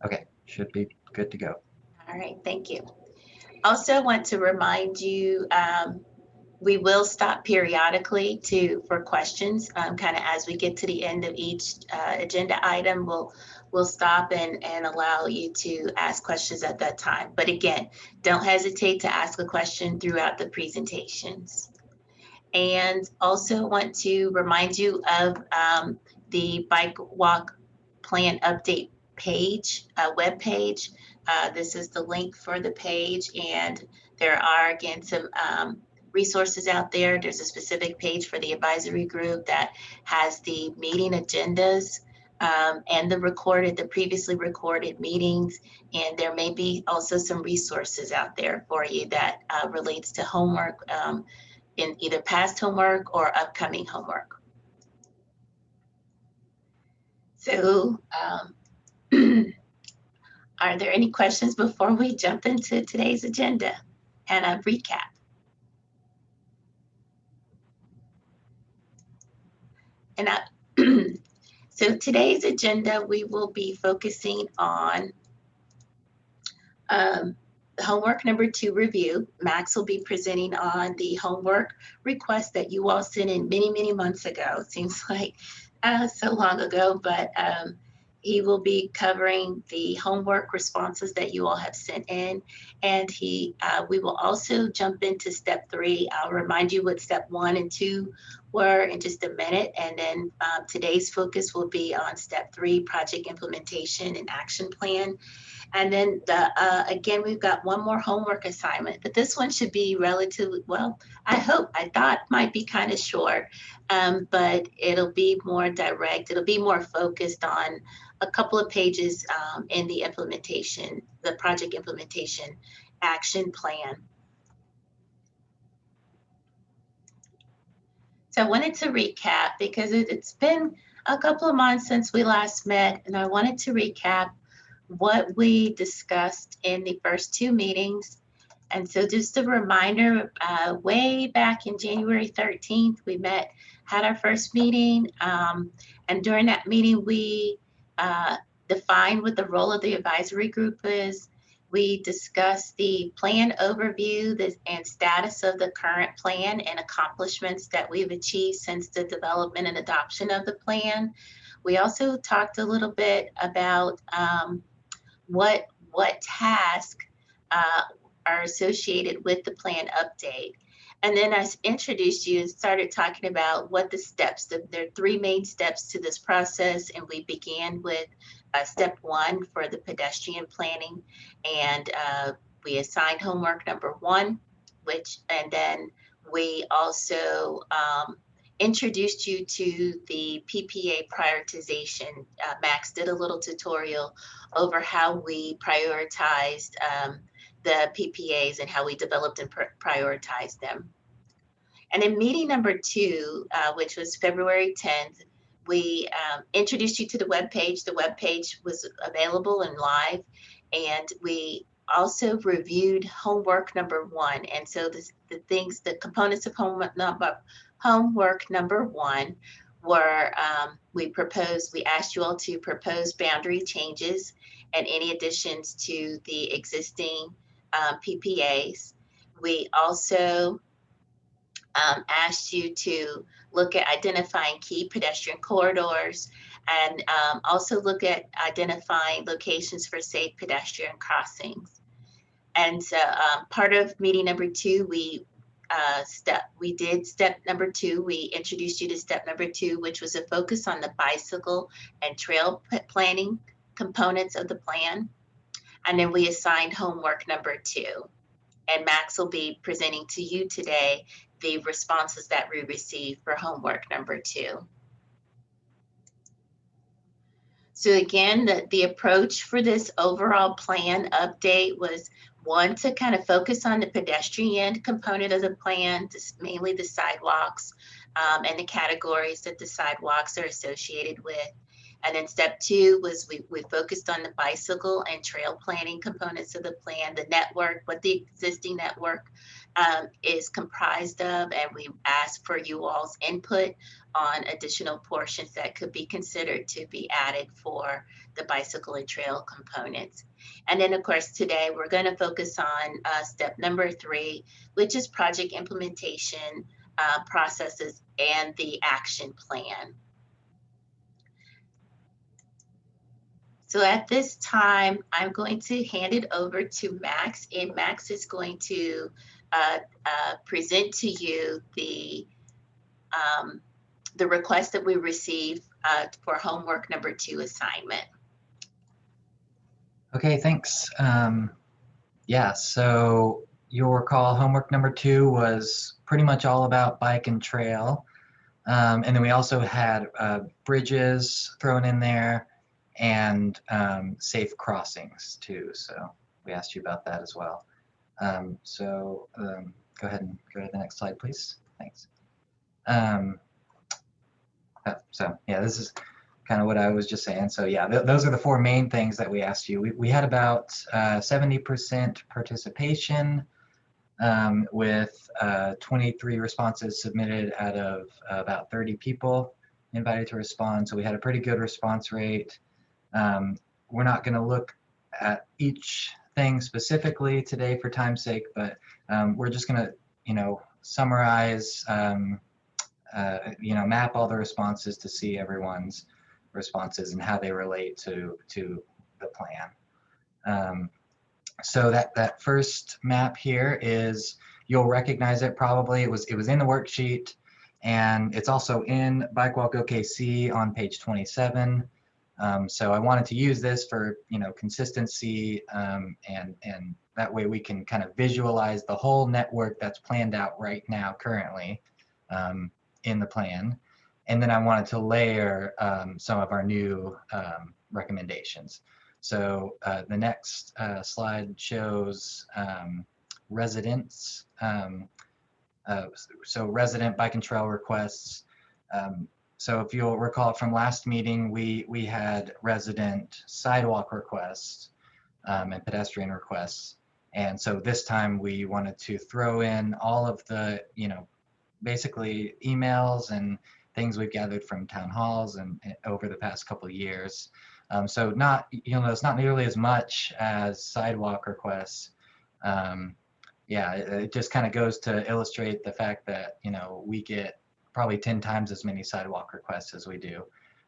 Okay, should be good to go. All right, thank you. Also want to remind you, we will stop periodically for questions, kind of as we get to the end of each agenda item. We'll stop and allow you to ask questions at that time. But again, don't hesitate to ask a question throughout the presentations. And also want to remind you of the Bike Walk Plan Update page, web page. This is the link for the page, and there are again some resources out there. There's a specific page for the advisory group that has the meeting agendas and the previously recorded meetings. And there may be also some resources out there for you that relates to homework in either past homework or upcoming homework. So are there any questions before we jump into today's agenda and a recap? And so today's agenda, we will be focusing on homework number 2 review. Max will be presenting on the homework request that you all sent in many, many months ago. It seems like so long ago, but he will be covering the homework responses that you all have sent in. And we will also jump into step 3. I'll remind you what step 1 and 2 were in just a minute. And then today's focus will be on step 3, project implementation and action plan. And then again, we've got one more homework assignment, but this one should be relatively, well, I thought might be kind of short, but it'll be more direct. It'll be more focused on a couple of pages in the implementation, the project implementation action plan. So I wanted to recap because it's been a couple of months since we last met, and I wanted to recap what we discussed in the first 2 meetings. And so just a reminder, way back in January 13th, we had our first meeting. And during that meeting, we defined what the role of the advisory group is. We discussed the plan overview and status of the current plan and accomplishments that we've achieved since the development and adoption of the plan. We also talked a little bit about what tasks are associated with the plan update. And then I introduced you and started talking about what the steps, there are 3 main steps to this process. And we began with step 1 for the pedestrian planning. And we assigned homework number 1, and then we also introduced you to the PPA prioritization. Max did a little tutorial over how we prioritized the PPAs and how we developed and prioritized them. And in meeting number 2, which was February 10th, we introduced you to the webpage. The webpage was available and live, and we also reviewed homework number 1. And so the components of homework number 1 were we asked you all to propose boundary changes and any additions to the existing PPAs. We also asked you to look at identifying key pedestrian corridors and also look at identifying locations for safe pedestrian crossings. And so part of meeting number 2, we did step number 2. We introduced you to step number 2, which was a focus on the bicycle and trail planning components of the plan. And then we assigned homework number 2. And Max will be presenting to you today the responses that we received for homework number 2. So again, the approach for this overall plan update was 1, to kind of focus on the pedestrian component of the plan, mainly the sidewalks and the categories that the sidewalks are associated with. And then step 2 was we focused on the bicycle and trail planning components of the plan, the network, what the existing network is comprised of, and we ask for you all's input on additional portions that could be considered to be added for the bicycle and trail components. And then, of course, today we're going to focus on step number 3, which is project implementation processes and the action plan. So at this time, I'm going to hand it over to Max, and Max is going to present to you the request that we received for homework number 2 assignment. Okay, thanks. Yeah, so you'll recall homework number 2 was pretty much all about bike and trail. And then we also had bridges thrown in there and safe crossings too. So we asked you about that as well. Go ahead and go to the next slide, please. Thanks. So yeah, this is kind of what I was just saying. So yeah, those are the 4 main things that we asked you. We had about 70% participation with 23 responses submitted out of about 30 people invited to respond. So we had a pretty good response rate. We're not going to look at each thing specifically today for time's sake, but we're just going to, summarize, map all the responses to see everyone's responses and how they relate to the plan. So that first map here is, you'll recognize it probably. It was in the worksheet, and it's also in BikeWalkOKC on page 27. So I wanted to use this for consistency, and that way we can kind of visualize the whole network that's planned out right now currently in the plan. And then I wanted to layer some of our new recommendations. So the next slide shows residents. So resident bike and trail requests. So if you'll recall from last meeting, we had resident sidewalk requests and pedestrian requests. And so this time we wanted to throw in all of the, basically emails and things we've gathered from town halls and over the past couple of years. So it's not nearly as much as sidewalk requests. Yeah, it just kind of goes to illustrate the fact that, we get probably 10 times as many sidewalk requests as we do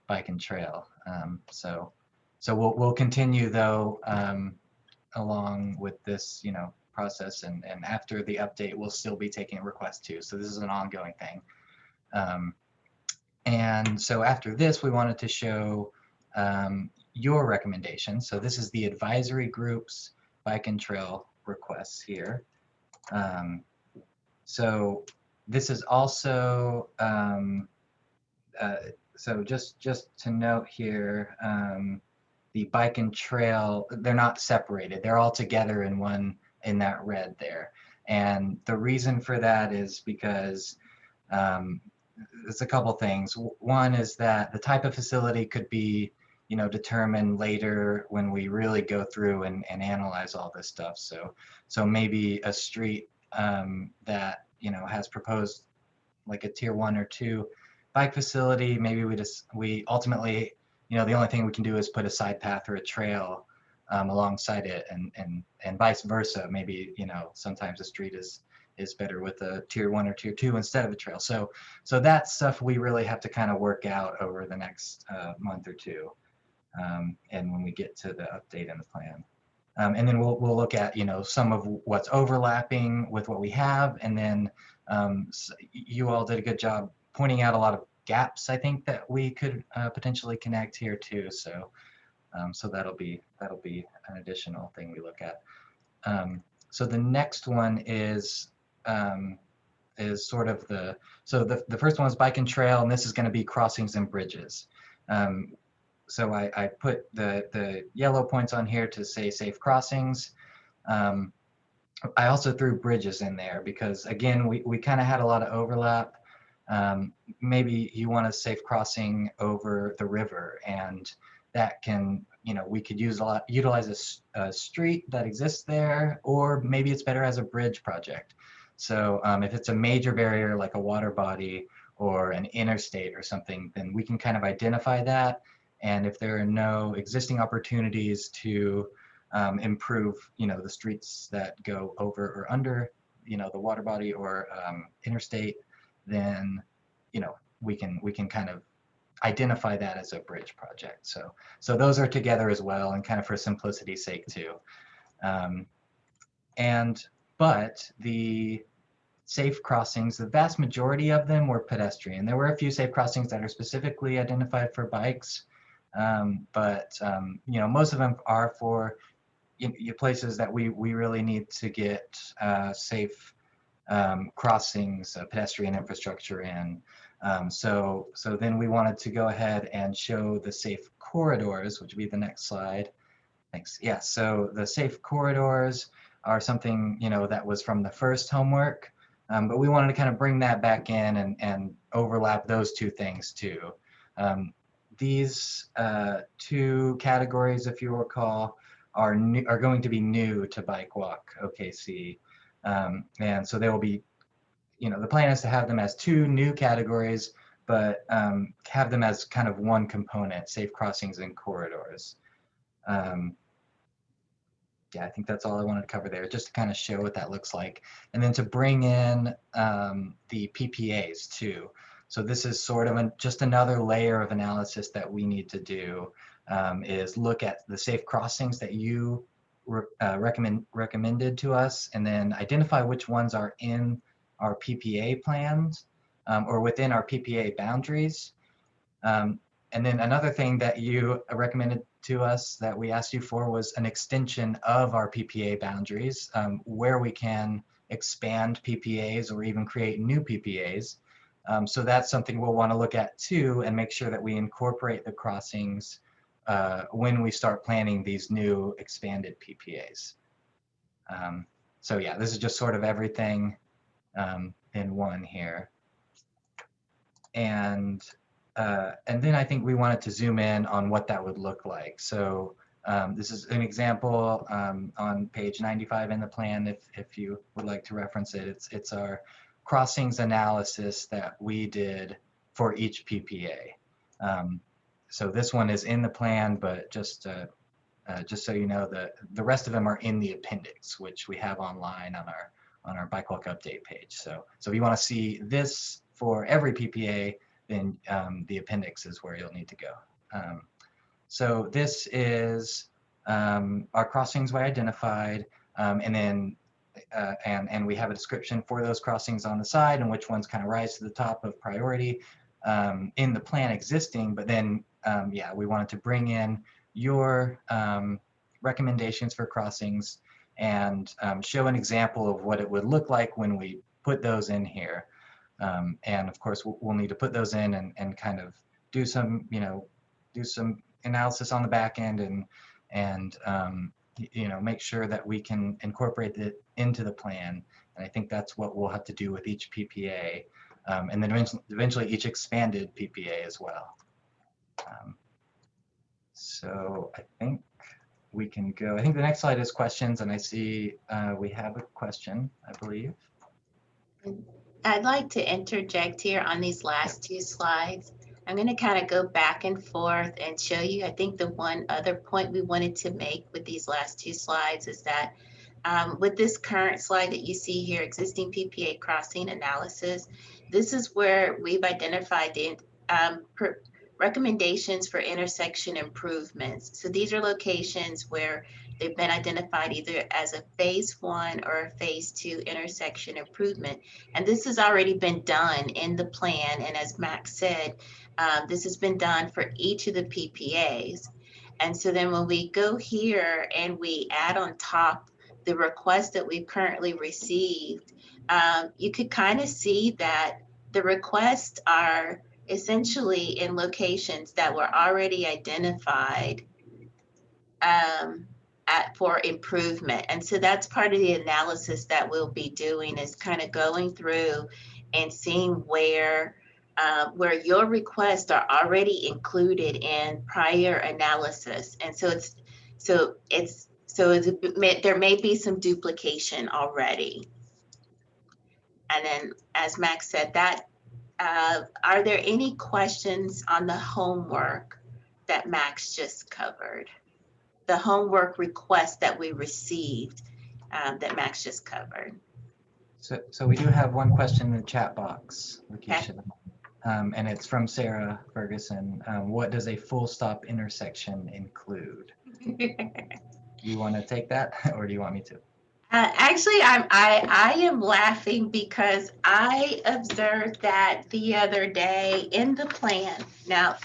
bike and trail. So we'll continue though, along with this, process, and after the update, we'll still be taking requests too. So this is an ongoing thing. And so after this, we wanted to show your recommendations. So this is the advisory group's bike and trail requests here. So this is also, so just to note here, the bike and trail, they're not separated. They're all together in that red there. And the reason for that is because there's a couple things. One is that the type of facility could be, determined later when we really go through and analyze all this stuff. So maybe a street that, has proposed like a tier 1 or 2 bike facility, maybe we ultimately, the only thing we can do is put a side path or a trail alongside it, and vice versa. Maybe, sometimes a street is better with a tier 1 or tier 2 instead of a trail. So that's stuff we really have to kind of work out over the next month or 2, and when we get to the update in the plan. And then we'll look at, some of what's overlapping with what we have, and then you all did a good job pointing out a lot of gaps, I think, that we could potentially connect here too. So that'll be an additional thing we look at. So the next one is sort of the first one is bike and trail, and this is going to be crossings and bridges. So I put the yellow points on here to say safe crossings. I also threw bridges in there because, again, we kind of had a lot of overlap. Maybe you want a safe crossing over the river, and that can, we could utilize a street that exists there, or maybe it's better as a bridge project. So if it's a major barrier like a water body or an interstate or something, then we can kind of identify that. And if there are no existing opportunities to improve, the streets that go over or under, the water body or interstate, then, we can kind of identify that as a bridge project. So those are together as well, and kind of for simplicity's sake too. But the safe crossings, the vast majority of them were pedestrian. There were a few safe crossings that are specifically identified for bikes, but most of them are for places that we really need to get safe crossings, pedestrian infrastructure in. So then we wanted to go ahead and show the safe corridors, which would be the next slide. Thanks. Yeah, so the safe corridors are something, that was from the first homework, but we wanted to kind of bring that back in and overlap those two things too. These two categories, if you recall, are going to be new to BikeWalkOKC. And so they will be, the plan is to have them as two new categories, but have them as kind of one component, safe crossings and corridors. Yeah, I think that's all I wanted to cover there, just to kind of show what that looks like. And then to bring in the PPAs too. So this is sort of just another layer of analysis that we need to do, is look at the safe crossings that you recommended to us, and then identify which ones are in our PPA plans or within our PPA boundaries. And then another thing that you recommended to us that we asked you for was an extension of our PPA boundaries, where we can expand PPAs or even create new PPAs. So that's something we'll want to look at too, and make sure that we incorporate the crossings when we start planning these new expanded PPAs. So yeah, this is just sort of everything in one here. And then I think we wanted to zoom in on what that would look like. So this is an example on page 95 in the plan, if you would like to reference it. It's our crossings analysis that we did for each PPA. So this one is in the plan, but just so you know, the rest of them are in the appendix, which we have online on our BikeWalk update page. So if you want to see this for every PPA, then the appendix is where you'll need to go. So this is our crossings we identified, and then and we have a description for those crossings on the side and which ones kind of rise to the top of priority in the plan existing. But then, yeah, we wanted to bring in your recommendations for crossings and show an example of what it would look like when we put those in here. And of course, we'll need to put those in and kind of do some, do some analysis on the back end and make sure that we can incorporate it into the plan. And I think that's what we'll have to do with each PPA, and then eventually each expanded PPA as well. So I think we can go. I think the next slide is questions, and I see we have a question, I believe. I'd like to interject here on these last two slides. I'm going to kind of go back and forth and show you, I think the one other point we wanted to make with these last two slides is that with this current slide that you see here, existing PPA crossing analysis, this is where we've identified the recommendations for intersection improvements. So these are locations where they've been identified either as a phase 1 or a phase 2 intersection improvement. And this has already been done in the plan. And as Max said, this has been done for each of the PPAs. And so then when we go here and we add on top the request that we've currently received, you could kind of see that the requests are essentially in locations that were already identified for improvement. And so that's part of the analysis that we'll be doing, is kind of going through and seeing where your requests are already included in prior analysis. And so there may be some duplication already. And then, as Max said, that are there any questions on the homework that Max just covered? The homework request that we received that Max just covered. So we do have one question in the chat box, Okay. Lakeisha, and it's from Sarah Ferguson. What does a full stop intersection include? You want to take that, or do you want me to? Actually, I am laughing because I observed that the other day in the plan. Now,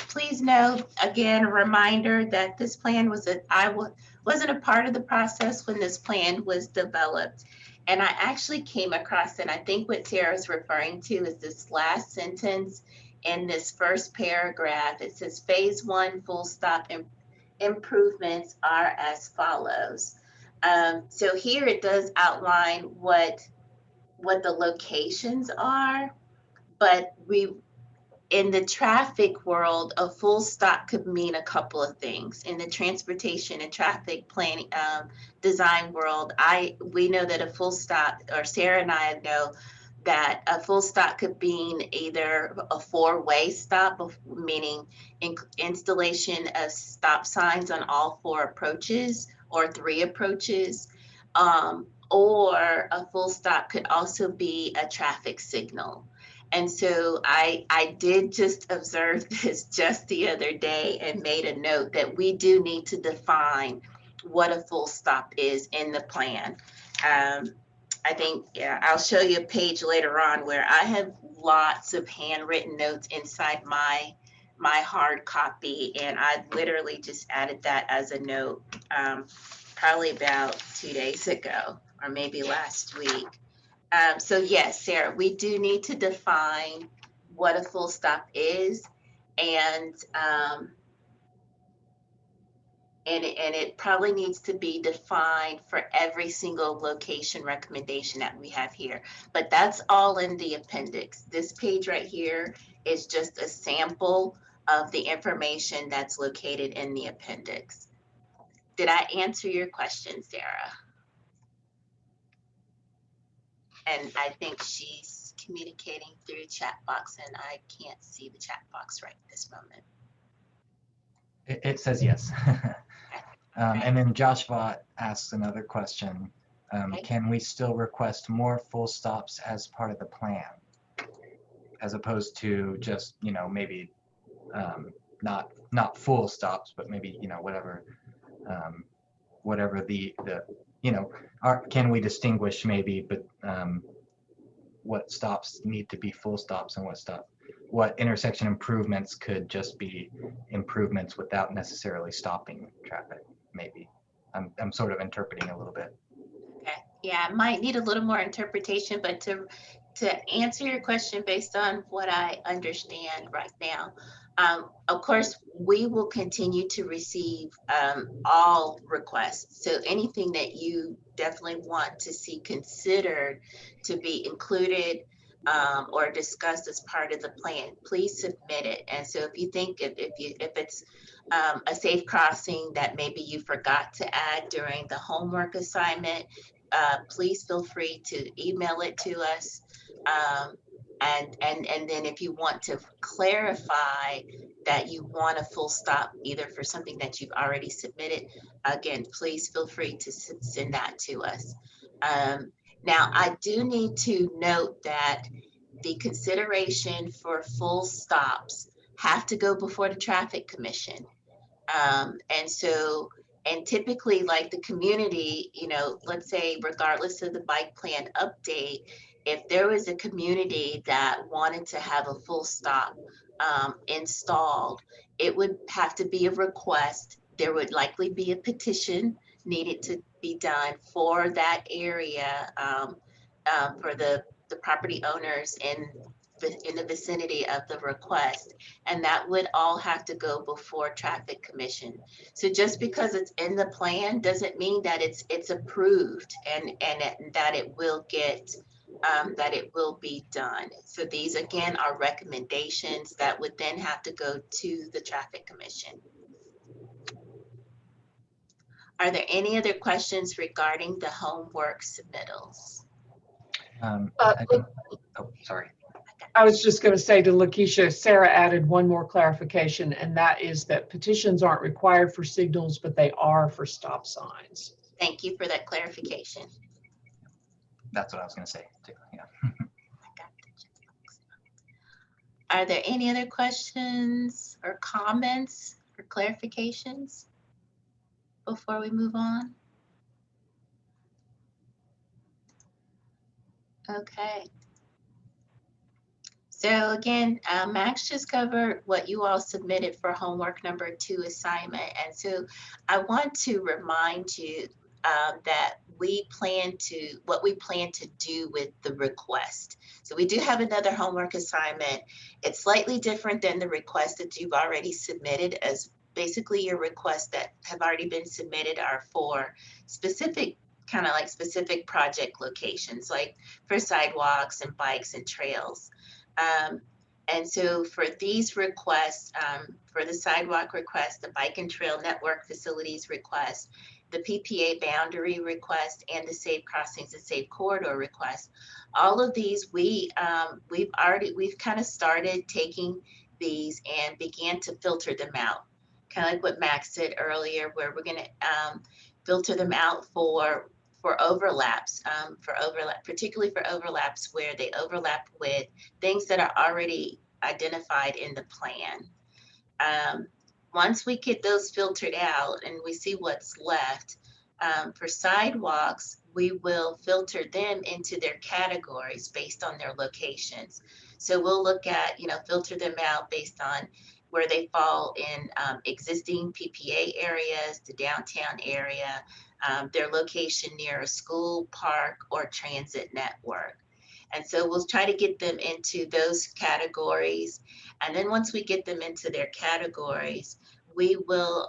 please note, again, a reminder that this plan wasn't a part of the process when this plan was developed. And I actually came across, and I think what Sarah's referring to is this last sentence in this first paragraph. It says phase one full stop improvements are as follows. So here it does outline what the locations are, but in the traffic world, a full stop could mean a couple of things. In the transportation and traffic planning design world, we know that a full stop, or Sarah and I know that a full stop could mean either a four-way stop, meaning installation of stop signs on all four approaches or three approaches, or a full stop could also be a traffic signal. And so I did just observe this just the other day and made a note that we do need to define what a full stop is in the plan. I think, yeah, I'll show you a page later on where I have lots of handwritten notes inside my hard copy, and I literally just added that as a note probably about 2 days ago or maybe last week. So yes, Sarah, we do need to define what a full stop is, and it probably needs to be defined for every single location recommendation that we have here. But that's all in the appendix. This page right here is just a sample of the information that's located in the appendix. Did I answer your question, Sarah? And I think she's communicating through chat box, and I can't see the chat box right this moment. It says yes. And then Josh Vaught asks another question. Okay. Can we still request more full stops as part of the plan, as opposed to just, maybe not full stops, but maybe, whatever the can we distinguish maybe, but what stops need to be full stops and what intersection improvements could just be improvements without necessarily stopping traffic, maybe. I'm sort of interpreting a little bit. Okay, yeah, it might need a little more interpretation, but to answer your question based on what I understand right now, of course, we will continue to receive all requests. So anything that you definitely want to see considered to be included or discussed as part of the plan, please submit it. And so if you think if it's a safe crossing that maybe you forgot to add during the homework assignment, please feel free to email it to us. And then if you want to clarify that you want a full stop either for something that you've already submitted, again, please feel free to send that to us. Now, I do need to note that the consideration for full stops have to go before the Traffic Commission. And typically, like the community, let's say regardless of the bike plan update, if there was a community that wanted to have a full stop installed, it would have to be a request. There would likely be a petition needed to be done for that area, for the property owners in the vicinity of the request, and that would all have to go before Traffic Commission. So just because it's in the plan doesn't mean that it's approved and that it will get that it will be done. So these again are recommendations that would then have to go to the Traffic Commission. Are there any other questions regarding the homework submittals? I think, oh, sorry. I was just going to say to Lakeisha, Sarah added one more clarification, and that is that petitions aren't required for signals, but they are for stop signs. Thank you for that clarification. That's what I was going to say too. Yeah. Are there any other questions or comments or clarifications before we move on? Okay. So again, Max just covered what you all submitted for homework number 2 assignment. And so I want to remind you that what we plan to do with the request. So we do have another homework assignment. It's slightly different than the request that you've already submitted, as basically your requests that have already been submitted are for specific, kind of like specific project locations, like for sidewalks and bikes and trails. And so for these requests, for the sidewalk request, the bike and trail network facilities request, the PPA boundary request, and the safe crossings and safe corridor request, all of these we've kind of started taking these and began to filter them out, kind of like what Max said earlier, where we're going to filter them out for overlaps, particularly for overlaps where they overlap with things that are already identified in the plan. Once we get those filtered out and we see what's left, for sidewalks, we will filter them into their categories based on their locations. So we'll look at, filter them out based on where they fall in existing PPA areas, the downtown area, their location near a school, park, or transit network. And so we'll try to get them into those categories. And then once we get them into their categories, we will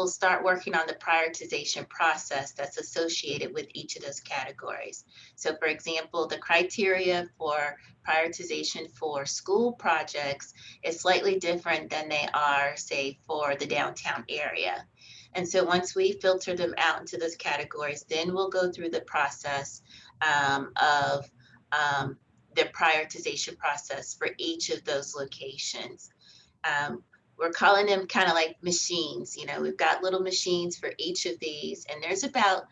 start working on the prioritization process that's associated with each of those categories. So for example, the criteria for prioritization for school projects is slightly different than they are, say, for the downtown area. And so once we filter them out into those categories, then we'll go through the process of the prioritization process for each of those locations. We're calling them kind of like machines. We've got little machines for each of these, and there's about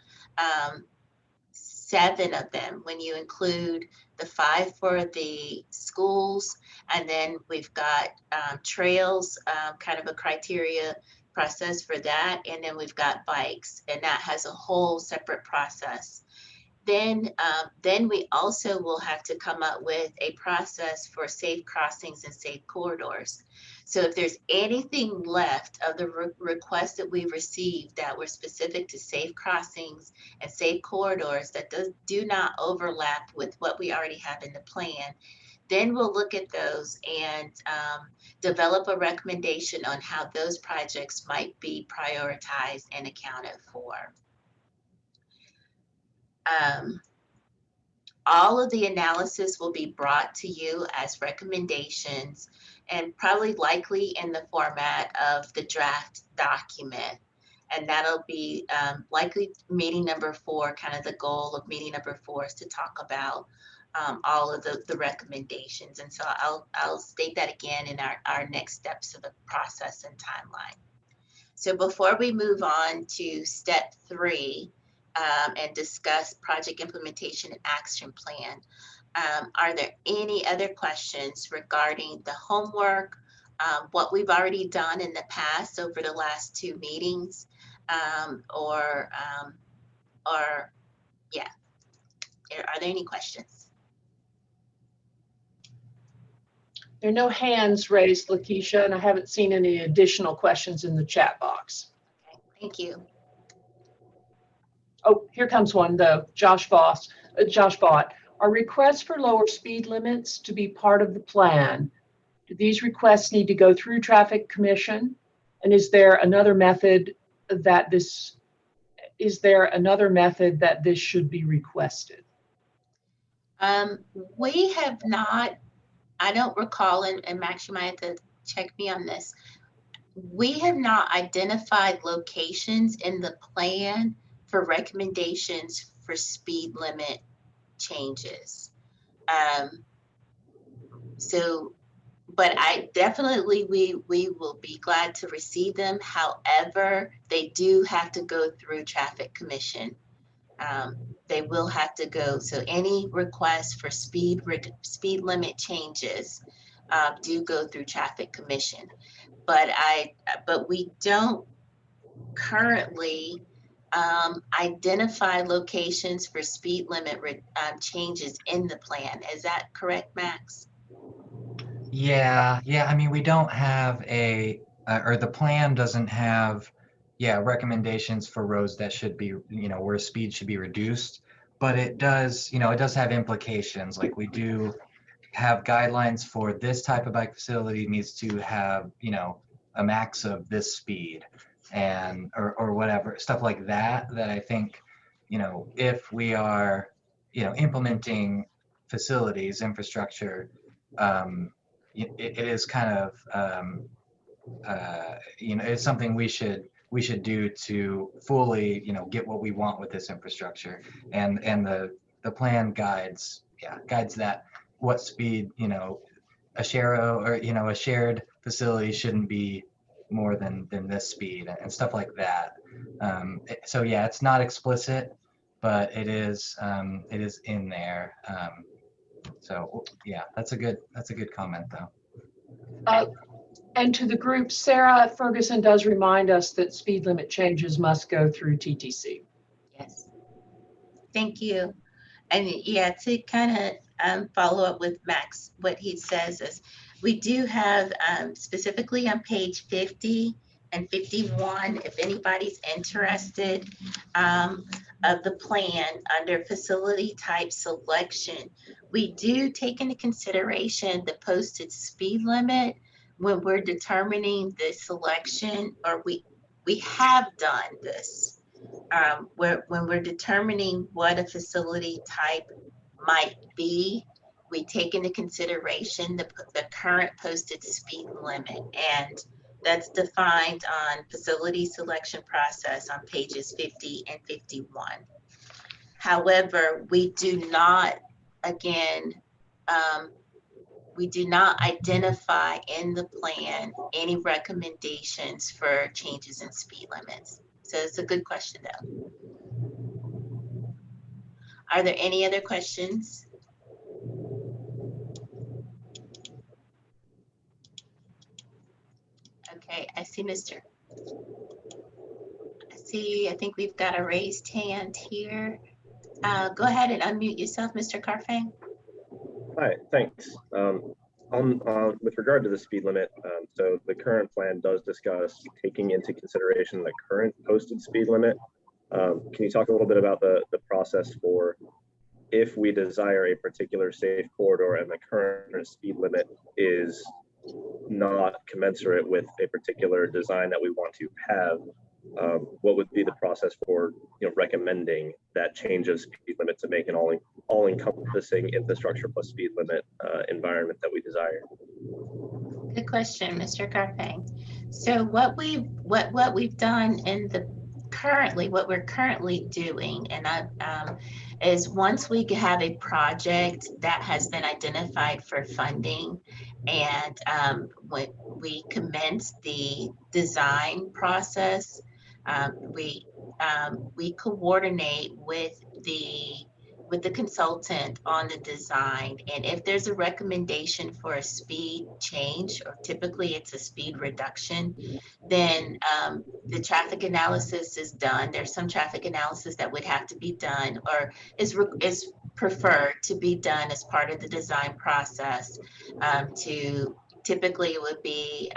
7 of them when you include the 5 for the schools, and then we've got trails, kind of a criteria process for that, and then we've got bikes, and that has a whole separate process. Then we also will have to come up with a process for safe crossings and safe corridors. So if there's anything left of the requests that we received that were specific to safe crossings and safe corridors that do not overlap with what we already have in the plan, then we'll look at those and develop a recommendation on how those projects might be prioritized and accounted for. All of the analysis will be brought to you as recommendations, and probably likely in the format of the draft document. And that'll be likely meeting number 4, kind of the goal of meeting number 4 is to talk about all of the recommendations. And so I'll state that again in our next steps of the process and timeline. So before we move on to step 3, and discuss project implementation and action plan, are there any other questions regarding the homework, what we've already done in the past over the last 2 meetings, or yeah, are there any questions? There are no hands raised, Lakeisha, and I haven't seen any additional questions in the chat box. Okay, thank you. Oh, here comes one though. Josh Bott. Are requests for lower speed limits to be part of the plan? Do these requests need to go through Traffic Commission? And is there another method that this should be requested? We have not, I don't recall, and Max, you might have to check me on this. We have not identified locations in the plan for recommendations for speed limit changes. But I definitely, we will be glad to receive them. However, they do have to go through Traffic Commission. They will have to go, so any requests for speed limit changes do go through Traffic Commission. But we don't currently identify locations for speed limit changes in the plan. Is that correct, Max? Yeah. I mean, we don't have or the plan doesn't have, recommendations for roads that should be, where speed should be reduced. But it does, it does have implications. Like we do have guidelines for this type of bike facility needs to have, a max of this speed and, or whatever, stuff like that, that I think, if we are, implementing facilities, infrastructure, it is kind of, it's something we should do to fully, get what we want with this infrastructure, and the plan guides that what speed, a a shared facility shouldn't be more than this speed and stuff like that. So yeah, it's not explicit, but it is in there. So yeah, that's a good comment though. And to the group, Sarah Ferguson does remind us that speed limit changes must go through TTC. Yes. Thank you. And yeah, to kind of follow up with Max, what he says is we do have specifically on page 50 and 51, if anybody's interested, of the plan under facility type selection, we do take into consideration the posted speed limit when we're determining the selection, or we have done this when we're determining what a facility type might be, we take into consideration the current posted speed limit, and that's defined on facility selection process on pages 50 and 51. However, we do not, again, we do not identify in the plan any recommendations for changes in speed limits. So it's a good question though. Are there any other questions? Okay, I think we've got a raised hand here. Go ahead and unmute yourself, Mr. Carfang. Hi, thanks. With regard to the speed limit, so the current plan does discuss taking into consideration the current posted speed limit. Can you talk a little bit about the process for if we desire a particular safe corridor and the current speed limit is not commensurate with a particular design that we want to have, what would be the process for recommending that change of speed limit to make an all-encompassing infrastructure plus speed limit environment that we desire? Good question, Mr. Carfang. So what we've done in the what we're currently doing, and is once we have a project that has been identified for funding, and when we commence the design process, we coordinate with the consultant on the design, and if there's a recommendation for a speed change, or typically it's a speed reduction, then the traffic analysis is done. There's some traffic analysis that would have to be done, or is preferred to be done as part of the design process. Typically it would be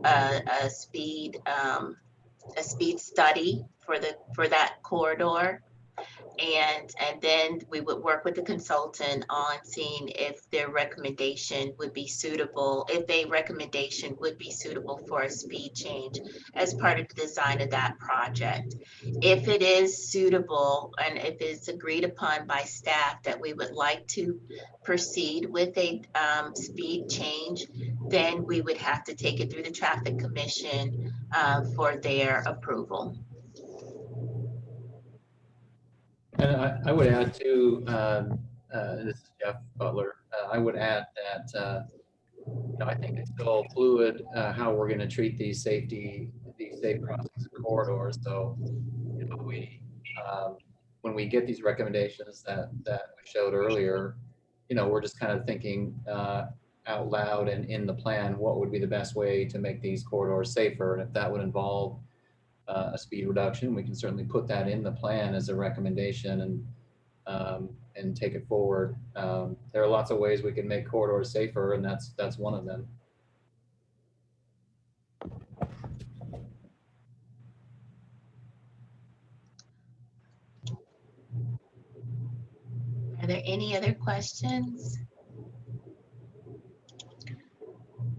a speed study for that corridor. And then we would work with the consultant on seeing if their recommendation would be suitable, if a recommendation would be suitable for a speed change as part of the design of that project. If it is suitable, and if it's agreed upon by staff that we would like to proceed with a speed change, then we would have to take it through the Traffic Commission for their approval. And I would add too, this is Jeff Butler, I would add that I think it's still fluid how we're going to treat these safe crossings and corridors. So when we get these recommendations that we showed earlier, we're just kind of thinking out loud and in the plan, what would be the best way to make these corridors safer? And if that would involve a speed reduction, we can certainly put that in the plan as a recommendation and take it forward. There are lots of ways we can make corridors safer, and that's one of them. Are there any other questions?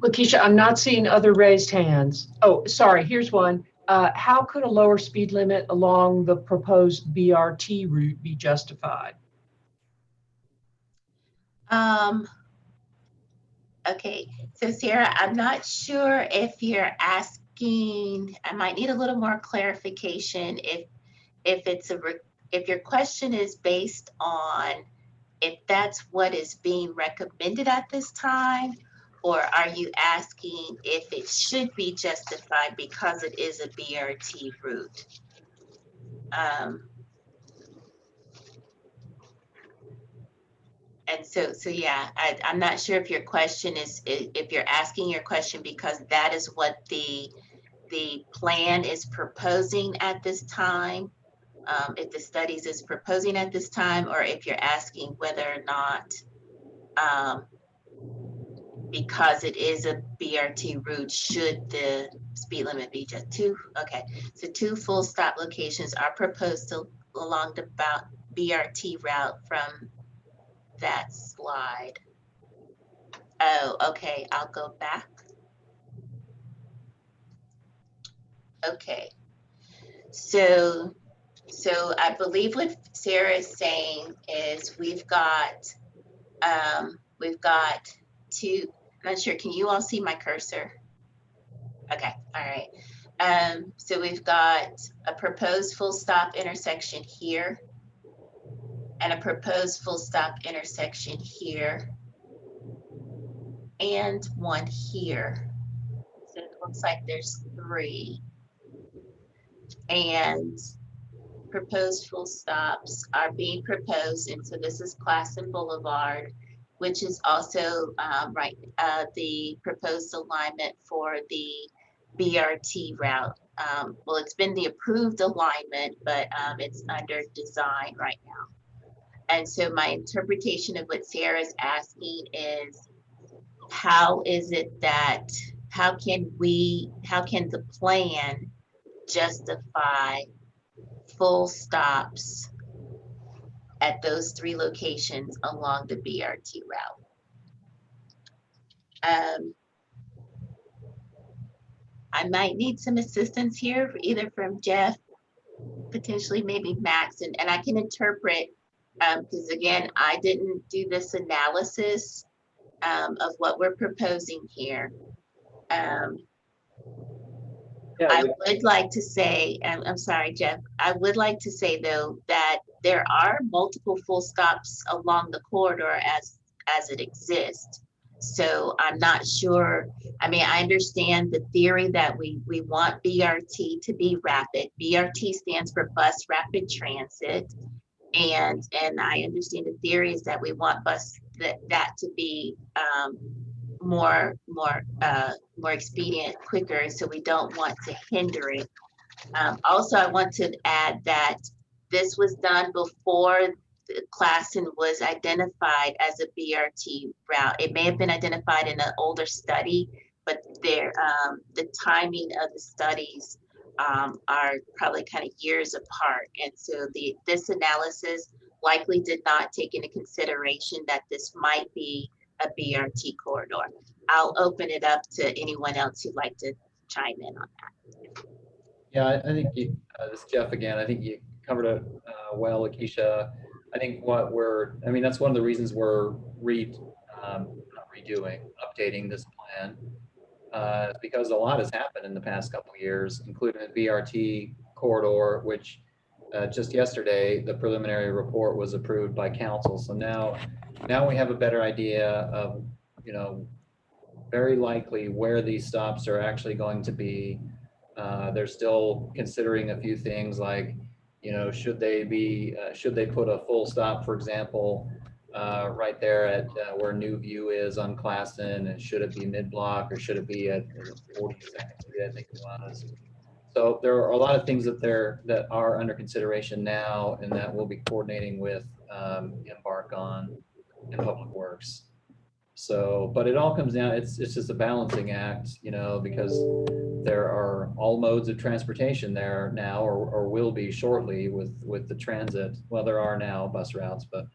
Lakeisha, I'm not seeing other raised hands. Oh, sorry, here's one. How could a lower speed limit along the proposed BRT route be justified? Okay, so Sarah, I'm not sure if you're asking, I might need a little more clarification if your question is based on if that's what is being recommended at this time, or are you asking if it should be justified because it is a BRT route? And so yeah, I'm not sure if your question is, if you're asking your question because that is what the plan is proposing at this time, if the studies is proposing at this time, or if you're asking whether or not, because it is a BRT route, should the speed limit be just 2? Okay, so 2 full stop locations are proposed along the BRT route from that slide. Oh, okay, I'll go back. Okay, so I believe what Sarah is saying is we've got 2, I'm not sure, can you all see my cursor? Okay, all right. So we've got a proposed full stop intersection here and a proposed full stop intersection here and one here. So it looks like there's 3. And proposed full stops are being proposed, and so this is Classen Boulevard, which is also the proposed alignment for the BRT route. Well, it's been the approved alignment, but it's under design right now. And so my interpretation of what Sarah's asking is, how is it that, how can the plan justify full stops at those 3 locations along the BRT route? I might need some assistance here, either from Jeff, potentially maybe Max, and I can interpret, because again, I didn't do this analysis of what we're proposing here. I would like to say, I'm sorry, Jeff, I would like to say though that there are multiple full stops along the corridor as it exists. So I'm not sure, I mean, I understand the theory that we want BRT to be rapid. BRT stands for Bus Rapid Transit. And I understand the theory is that we want that to be more expedient, quicker, so we don't want to hinder it. Also, I want to add that this was done before Classen was identified as a BRT route. It may have been identified in an older study, but the timing of the studies are probably kind of years apart. And so this analysis likely did not take into consideration that this might be a BRT corridor. I'll open it up to anyone else who'd like to chime in on that. Yeah, I think this is Jeff again. I think you covered it well, Lakeisha. I think that's one of the reasons we're updating this plan, because a lot has happened in the past couple of years, including the BRT corridor, which just yesterday, the preliminary report was approved by council. So now we have a better idea of, you know, very likely where these stops are actually going to be. They're still considering a few things like, you know, should they put a full stop, for example, right there at where New View is on Classen, and should it be mid-block or should it be at 42nd Street, I think it was. So there are a lot of things that are under consideration now, and that we'll be coordinating with Embark on and Public Works. So, but it all comes down, it's just a balancing act, you know, because there are all modes of transportation there now, or will be shortly with the transit. Well, there are now bus routes, but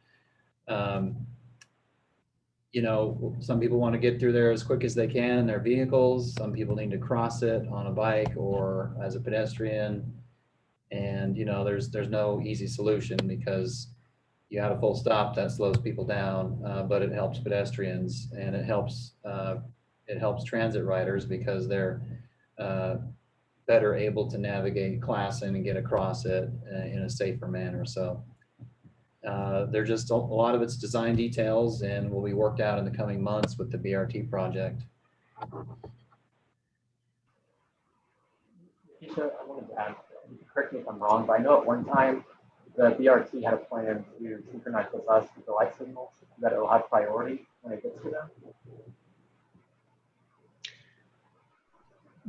you know, some people want to get through there as quick as they can in their vehicles. Some people need to cross it on a bike or as a pedestrian. And, you know, there's no easy solution, because you have a full stop that slows people down, but it helps pedestrians, and it helps transit riders because they're better able to navigate Classen and get across it in a safer manner. So they're just a lot of it's design details, and will be worked out in the coming months with the BRT project. Keisha, I wanted to add, correct me if I'm wrong, but I know at one time the BRT had a plan to synchronize with us with the light signals, that it will have priority when it gets to them.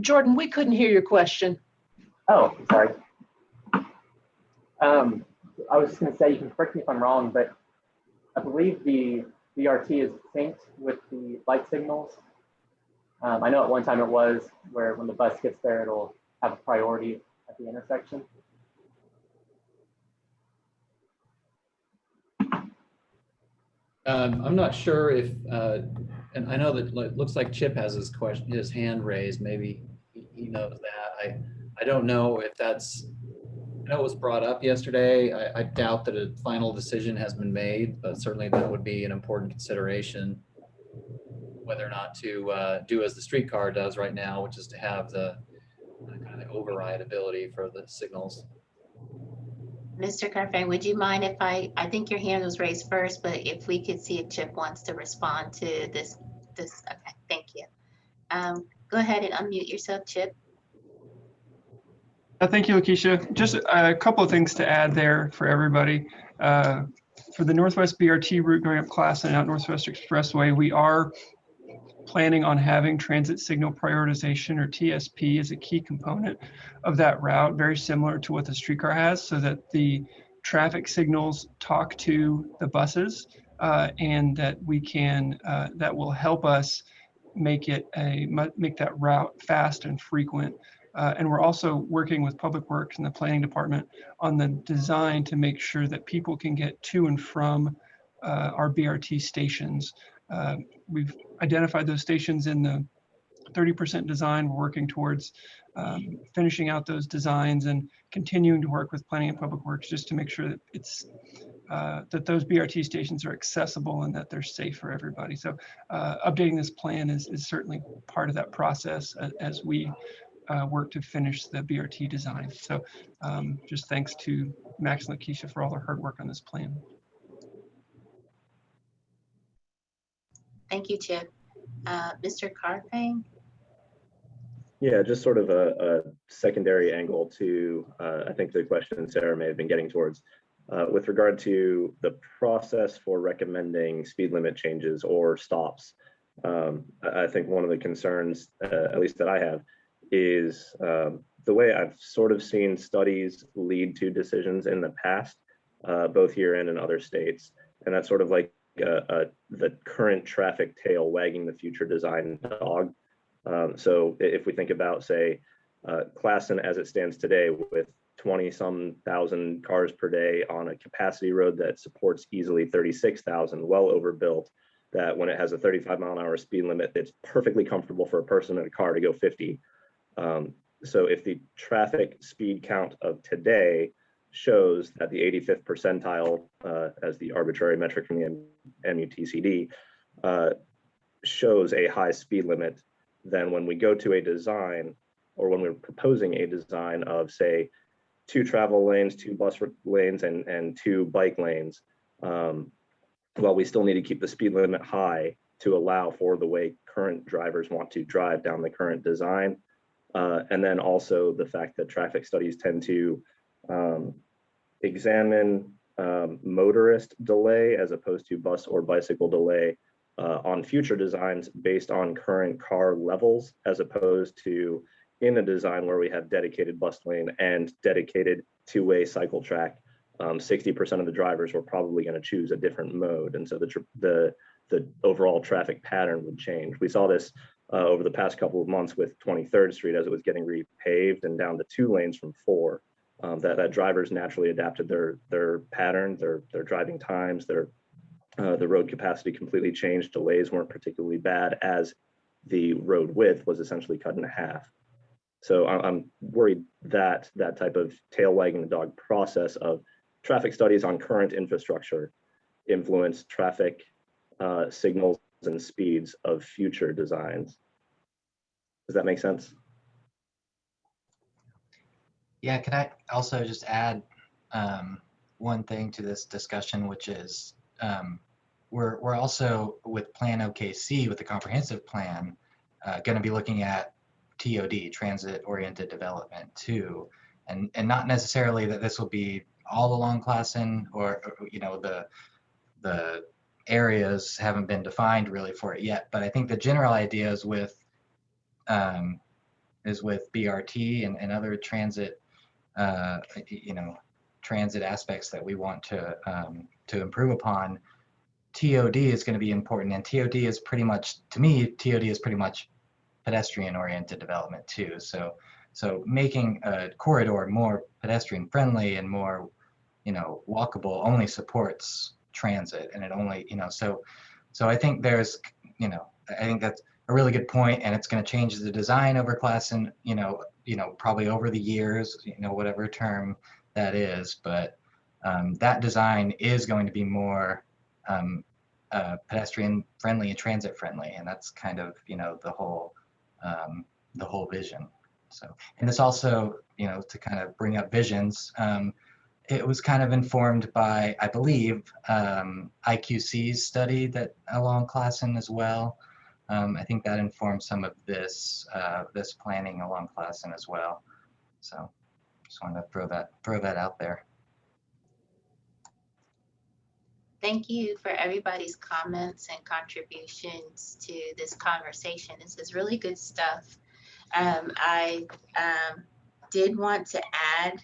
Jordan, we couldn't hear your question. Oh, sorry. I was just going to say, you can correct me if I'm wrong, but I believe the BRT is synced with the light signals. I know at one time it was where when the bus gets there, it'll have a priority at the intersection. I'm not sure if, and I know that it looks like Chip has his hand raised. Maybe he knows that. I don't know if that's, I know it was brought up yesterday. I doubt that a final decision has been made, but certainly that would be an important consideration, whether or not to do as the streetcar does right now, which is to have the kind of override ability for the signals. Mr. Carfang, would you mind if I think your hand was raised first, but if we could see if Chip wants to respond to this, okay, thank you. Go ahead and unmute yourself, Chip. Thank you, Lakeisha. Just a couple of things to add there for everybody. For the Northwest BRT route going up Classen and out Northwest Expressway, we are planning on having transit signal prioritization, or TSP, as a key component of that route, very similar to what the streetcar has, so that the traffic signals talk to the buses, and that we can, that will help us make that route fast and frequent. And we're also working with Public Works and the Planning Department on the design to make sure that people can get to and from our BRT stations. We've identified those stations in the 30% design. We're working towards finishing out those designs and continuing to work with Planning and Public Works just to make sure that it's that those BRT stations are accessible and that they're safe for everybody. So updating this plan is certainly part of that process as we work to finish the BRT design. So just thanks to Max and Lakeisha for all their hard work on this plan. Thank you, Chip. Mr. Carfang? Yeah, just sort of a secondary angle to, I think the question Sarah may have been getting towards, with regard to the process for recommending speed limit changes or stops. I think one of the concerns, at least that I have, is the way I've sort of seen studies lead to decisions in the past, both here and in other states. And that's sort of like the current traffic tail wagging the future design dog. So if we think about, say, Classen as it stands today with 20-some thousand cars per day on a capacity road that supports easily 36,000, well overbuilt, that when it has a 35-mile-an-hour speed limit, it's perfectly comfortable for a person in a car to go 50. So if the traffic speed count of today shows that the 85th percentile, as the arbitrary metric from the MUTCD, shows a high speed limit, then when we go to a design, or when we're proposing a design of, say, 2 travel lanes, 2 bus lanes, and 2 bike lanes. Well, we still need to keep the speed limit high to allow for the way current drivers want to drive down the current design. And then also the fact that traffic studies tend to examine motorist delay as opposed to bus or bicycle delay on future designs based on current car levels, as opposed to in a design where we have dedicated bus lane and dedicated 2-way cycle track. 60% of the drivers were probably going to choose a different mode, and so the overall traffic pattern would change. We saw this over the past couple of months with 23rd Street as it was getting repaved and down to 2 lanes from 4. That drivers naturally adapted their pattern, their driving times, the road capacity completely changed. Delays weren't particularly bad as the road width was essentially cut in half. So I'm worried that that type of tail wagging the dog process of traffic studies on current infrastructure influence traffic signals and speeds of future designs. Does that make sense? Yeah, can I also just add one thing to this discussion, which is we're also with Plan OKC, with the comprehensive plan, going to be looking at TOD, transit-oriented development too, and not necessarily that this will be all along Classen, or you know, the areas haven't been defined really for it yet, but I think the general idea is with BRT and other transit, you know, transit aspects that we want to improve upon. TOD is going to be important, and TOD is pretty much, to me, TOD is pretty much pedestrian-oriented development too. So making a corridor more pedestrian-friendly and more, you know, walkable only supports transit, and it only, you know, so I think there's, you know, I think that's a really good point, and it's going to change the design over Classen, you know, probably over the years, you know, whatever term that is, but that design is going to be more pedestrian friendly and transit friendly, and that's kind of, you know, the whole vision. So, and this also, you know, to kind of bring up visions, it was kind of informed by, I believe, IQC's study that along Classen as well. I think that informed some of this this planning along Classen as well. So just wanted to throw that out there. Thank you for everybody's comments and contributions to this conversation. This is really good stuff. I did want to add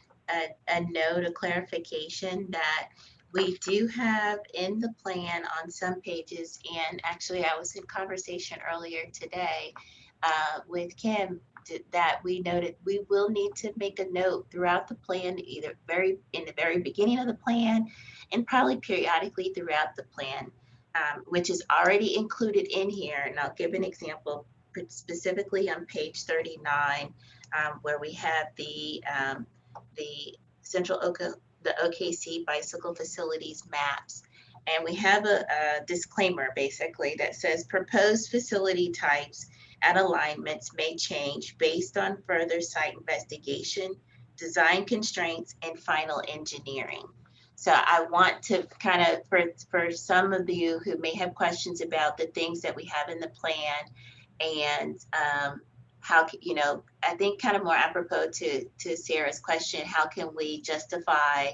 a note, a clarification, that we do have in the plan on some pages, and actually I was in conversation earlier today with Kim, that we noted we will need to make a note throughout the plan, either in the very beginning of the plan and probably periodically throughout the plan, which is already included in here. And I'll give an example specifically on page 39, where we have the the OKC bicycle facilities maps. And we have a disclaimer basically that says proposed facility types and alignments may change based on further site investigation, design constraints, and final engineering. So I want to kind of, for some of you who may have questions about the things that we have in the plan, and how, you know, I think kind of more apropos to Sarah's question, how can we justify,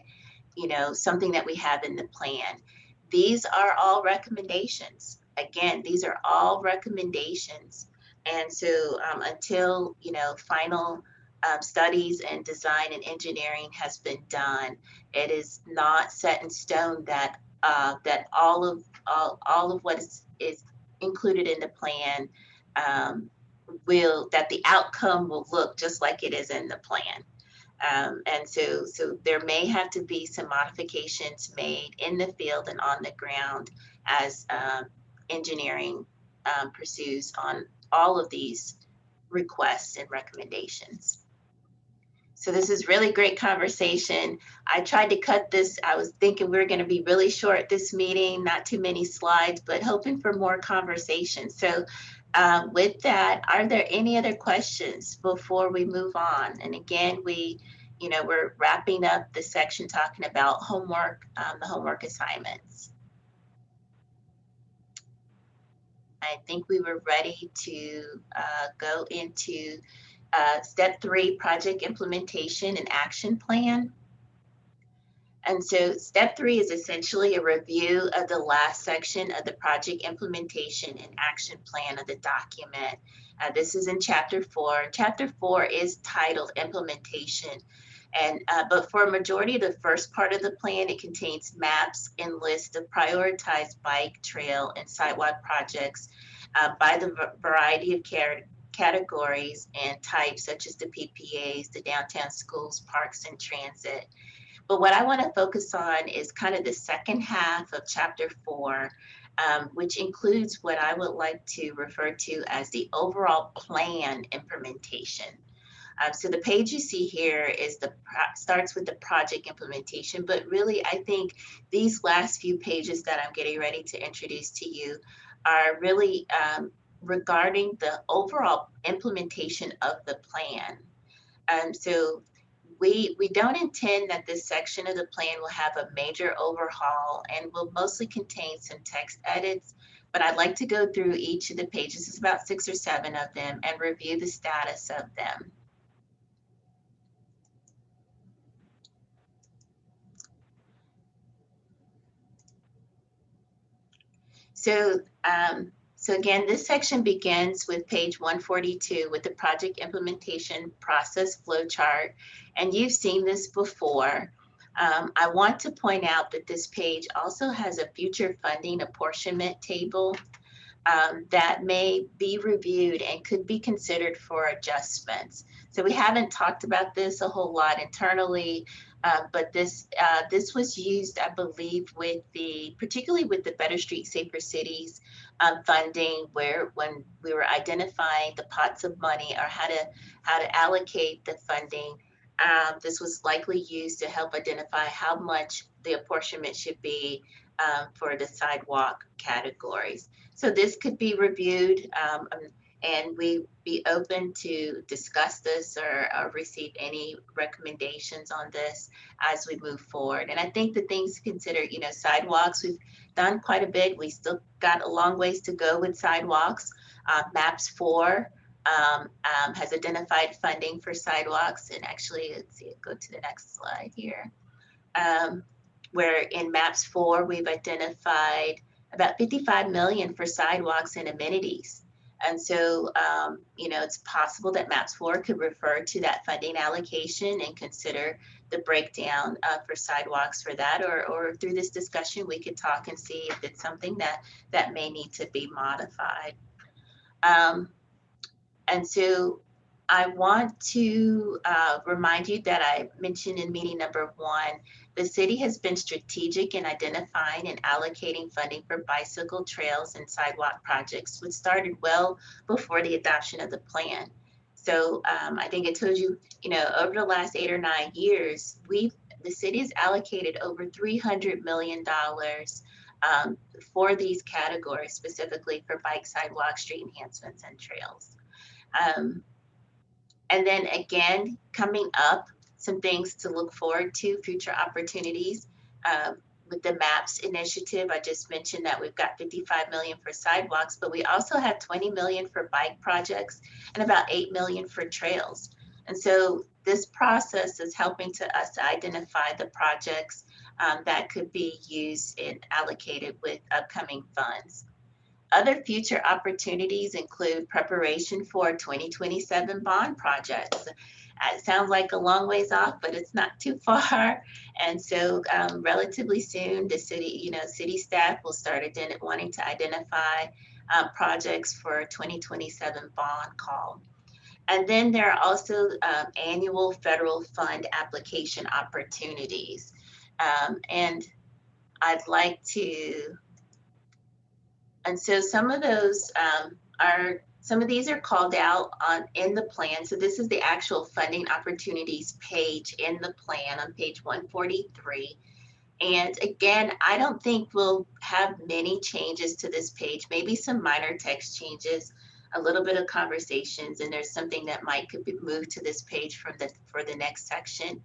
you know, something that we have in the plan? These are all recommendations. Again, these are all recommendations. And so until, you know, final studies and design and engineering has been done, it is not set in stone that that all of what is included in the plan that the outcome will look just like it is in the plan. And so there may have to be some modifications made in the field and on the ground as engineering pursues on all of these requests and recommendations. So this is really great conversation. I tried to cut this. I was thinking we were going to be really short this meeting, not too many slides, but hoping for more conversation. So with that, are there any other questions before we move on? And again, we you know, we're wrapping up the section talking about homework, the homework assignments. I think we were ready to go into step 3, project implementation and action plan. And so step 3 is essentially a review of the last section of the project implementation and action plan of the document. This is in chapter 4. Chapter 4 is titled implementation. And but for a majority of the first part of the plan, it contains maps and lists of prioritized bike, trail, and sidewalk projects by the variety of categories and types, such as the PPAs, the downtown schools, parks, and transit. But what I want to focus on is kind of the second half of chapter 4, which includes what I would like to refer to as the overall plan implementation. So the page you see here is starts with the project implementation, but really I think these last few pages that I'm getting ready to introduce to you are really regarding the overall implementation of the plan. So we don't intend that this section of the plan will have a major overhaul and will mostly contain some text edits, but I'd like to go through each of the pages, it's about 6 or 7 of them, and review the status of them. So again, this section begins with page 142 with the project implementation process flowchart, and you've seen this before. I want to point out that this page also has a future funding apportionment table that may be reviewed and could be considered for adjustments. So we haven't talked about this a whole lot internally, but this was used, I believe, particularly with the Better Streets, Safer Cities funding, when we were identifying the pots of money or how to allocate the funding. This was likely used to help identify how much the apportionment should be for the sidewalk categories. So this could be reviewed, and we'd be open to discuss this or receive any recommendations on this as we move forward. And I think the things to consider, you know, sidewalks, we've done quite a bit. We still got a long ways to go with sidewalks. MAPS 4 has identified funding for sidewalks. And actually, let's see, go to the next slide here. Where in MAPS 4, we've identified about 55 million for sidewalks and amenities. And so, you know, it's possible that MAPS 4 could refer to that funding allocation and consider the breakdown for sidewalks for that, or through this discussion, we could talk and see if it's something that may need to be modified. And so I want to remind you that I mentioned in meeting number 1, the city has been strategic in identifying and allocating funding for bicycle trails and sidewalk projects, which started well before the adoption of the plan. So I think I told you, you know, over the last 8 or 9 years, the city has allocated over $300 million for these categories, specifically for bike, sidewalk, street enhancements, and trails. And then again, coming up, some things to look forward to, future opportunities. With the MAPS initiative, I just mentioned that we've got 55 million for sidewalks, but we also have 20 million for bike projects and about 8 million for trails. And so this process is helping us to identify the projects that could be used and allocated with upcoming funds. Other future opportunities include preparation for 2027 bond projects. It sounds like a long ways off, but it's not too far. And so relatively soon, the city staff will start wanting to identify projects for 2027 bond call. And then there are also annual federal fund application opportunities. And I'd like to, and so some of those some of these are called out in the plan. So this is the actual funding opportunities page in the plan on page 143. And again, I don't think we'll have many changes to this page, maybe some minor text changes. a little bit of conversations, and there's something that might could be moved to this page for the next section.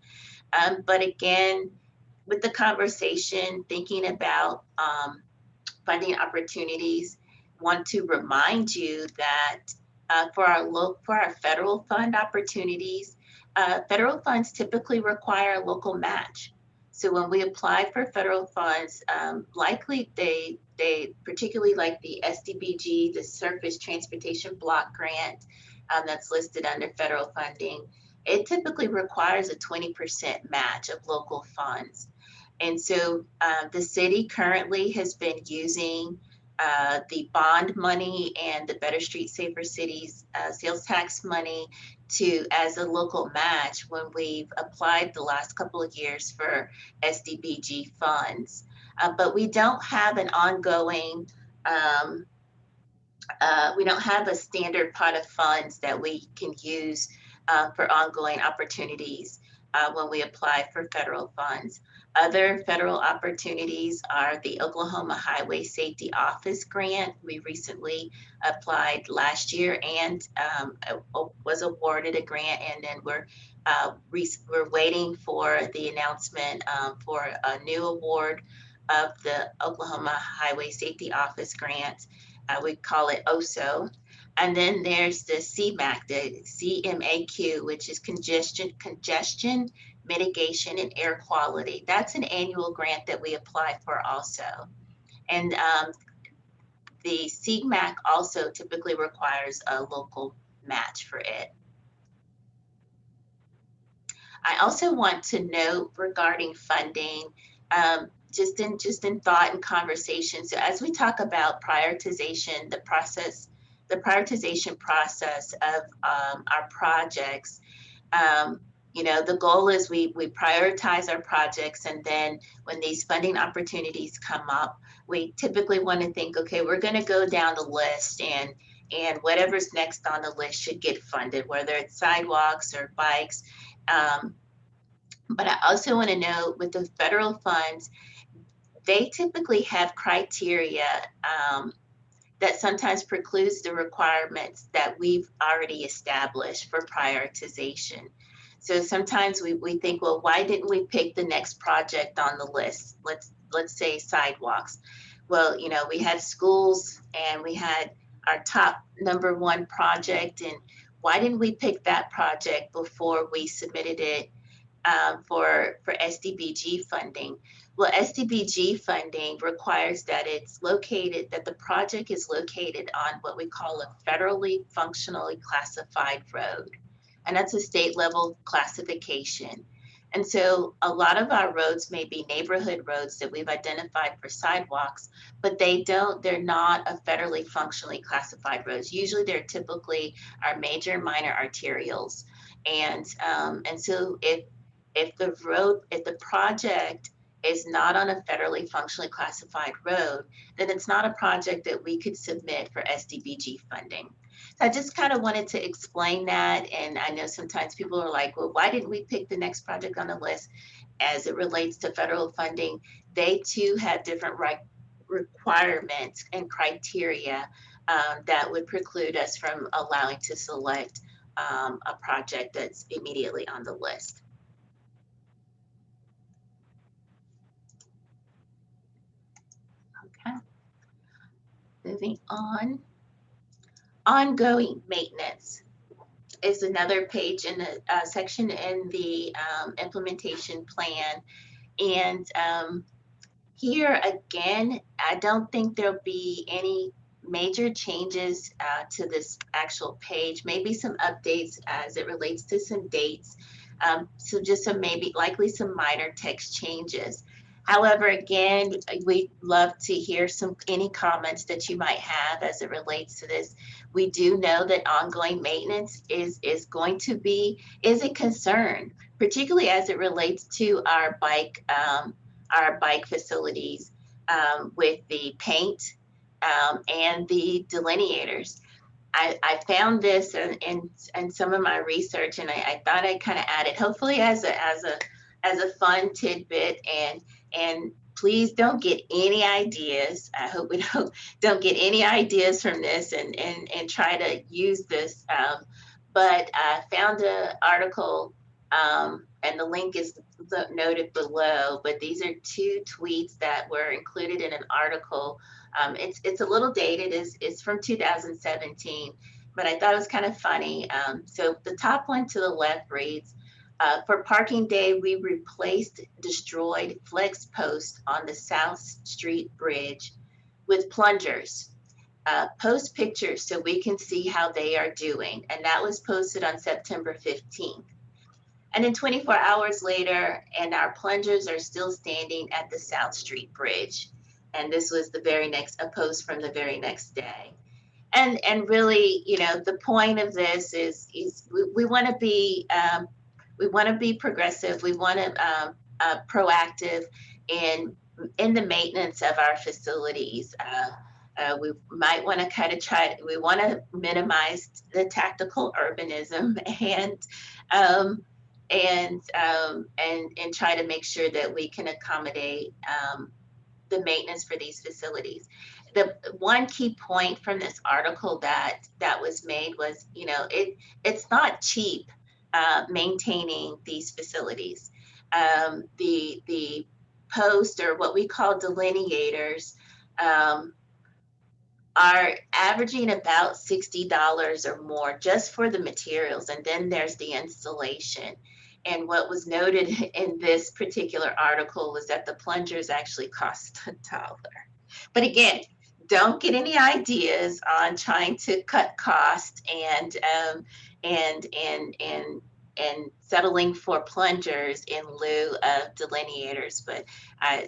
But again, with the conversation, thinking about funding opportunities, want to remind you that for our federal fund opportunities, federal funds typically require a local match. So when we apply for federal funds, likely they particularly like the SDBG, the Surface Transportation Block Grant that's listed under federal funding, it typically requires a 20% match of local funds. And so the city currently has been using the bond money and the Better Streets, Safer Cities sales tax money as a local match when we've applied the last couple of years for SDBG funds. But we don't have an ongoing, we don't have a standard pot of funds that we can use for ongoing opportunities when we apply for federal funds. Other federal opportunities are the Oklahoma Highway Safety Office grant. We recently applied last year and was awarded a grant, and then we're waiting for the announcement for a new award of the Oklahoma Highway Safety Office grant. We call it OSO. And then there's the CMAQ, the CMAQ, which is congestion mitigation and air quality. That's an annual grant that we apply for also. And the CMAQ also typically requires a local match for it. I also want to note regarding funding, just in thought and conversation. So as we talk about prioritization, the prioritization process of our projects, you know, the goal is we prioritize our projects, and then when these funding opportunities come up, we typically want to think, okay, we're going to go down the list, and whatever's next on the list should get funded, whether it's sidewalks or bikes. But I also want to note with the federal funds, they typically have criteria that sometimes precludes the requirements that we've already established for prioritization. So sometimes we think, well, why didn't we pick the next project on the list? Let's say sidewalks. Well, you know, we had schools and we had our top #1 project, and why didn't we pick that project before we submitted it for SDBG funding? Well, SDBG funding requires that that the project is located on what we call a federally functionally classified road. And that's a state level classification. And so a lot of our roads may be neighborhood roads that we've identified for sidewalks, but they're not a federally functionally classified roads. Usually they're typically our major and minor arterials. And so if the project is not on a federally functionally classified road, then it's not a project that we could submit for SDBG funding. So I just kind of wanted to explain that. And I know sometimes people are like, well, why didn't we pick the next project on the list? As it relates to federal funding, they too have different requirements and criteria that would preclude us from allowing to select a project that's immediately on the list. Okay, moving on. Ongoing maintenance is another page in the section in the implementation plan. And here again, I don't think there'll be any major changes to this actual page, maybe some updates as it relates to some dates. So just likely some minor text changes. However, again, we'd love to hear any comments that you might have as it relates to this. We do know that ongoing maintenance is a concern, particularly as it relates to our bike facilities with the paint and the delineators. I found this in some of my research, and I thought I'd kind of add it, hopefully as a fun tidbit, and please don't get any ideas. I hope we don't get any ideas from this and try to use this. But I found an article, and the link is noted below, but these are 2 tweets that were included in an article. It's a little dated, it's from 2017, but I thought it was kind of funny. So the top one to the left reads, for parking day, we replaced destroyed flex posts on the South Street Bridge with plungers. Post pictures so we can see how they are doing. And that was posted on September 15th. And then 24 hours later, and our plungers are still standing at the South Street Bridge. And this was a post from the very next day. And really, you know, the point of this is we want to be progressive. We want to proactive in the maintenance of our facilities. We might want to we want to minimize the tactical urbanism and try to make sure that we can accommodate the maintenance for these facilities. The one key point from this article that was made was, you know, it's not cheap maintaining these facilities. The post, or what we call delineators, are averaging about $60 or more just for the materials, and then there's the installation. And what was noted in this particular article was that the plungers actually cost $1. But again, don't get any ideas on trying to cut costs and settling for plungers in lieu of delineators. But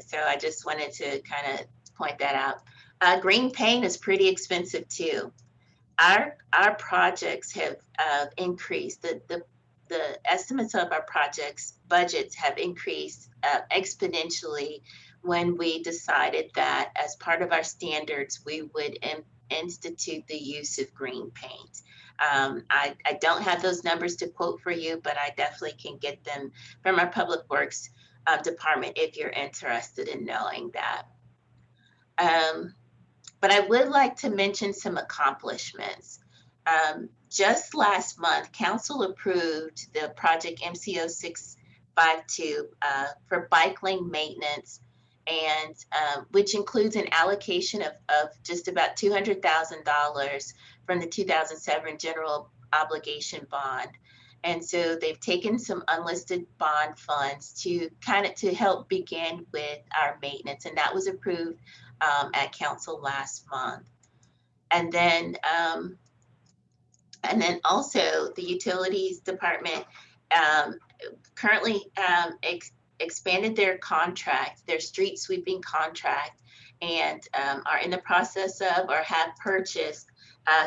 so I just wanted to kind of point that out. Green paint is pretty expensive too. Our projects have increased. The estimates of our projects budgets have increased exponentially when we decided that as part of our standards, we would institute the use of green paint. I don't have those numbers to quote for you, but I definitely can get them from our Public Works department if you're interested in knowing that. But I would like to mention some accomplishments. Just last month, Council approved the project MCO 652 for bike lane maintenance, and which includes an allocation of just about $200,000 from the 2007 general obligation bond. And so they've taken some unlisted bond funds to help begin with our maintenance, and that was approved at Council last month. And then also the Utilities Department currently expanded their contract, their street sweeping contract, and are in the process of or have purchased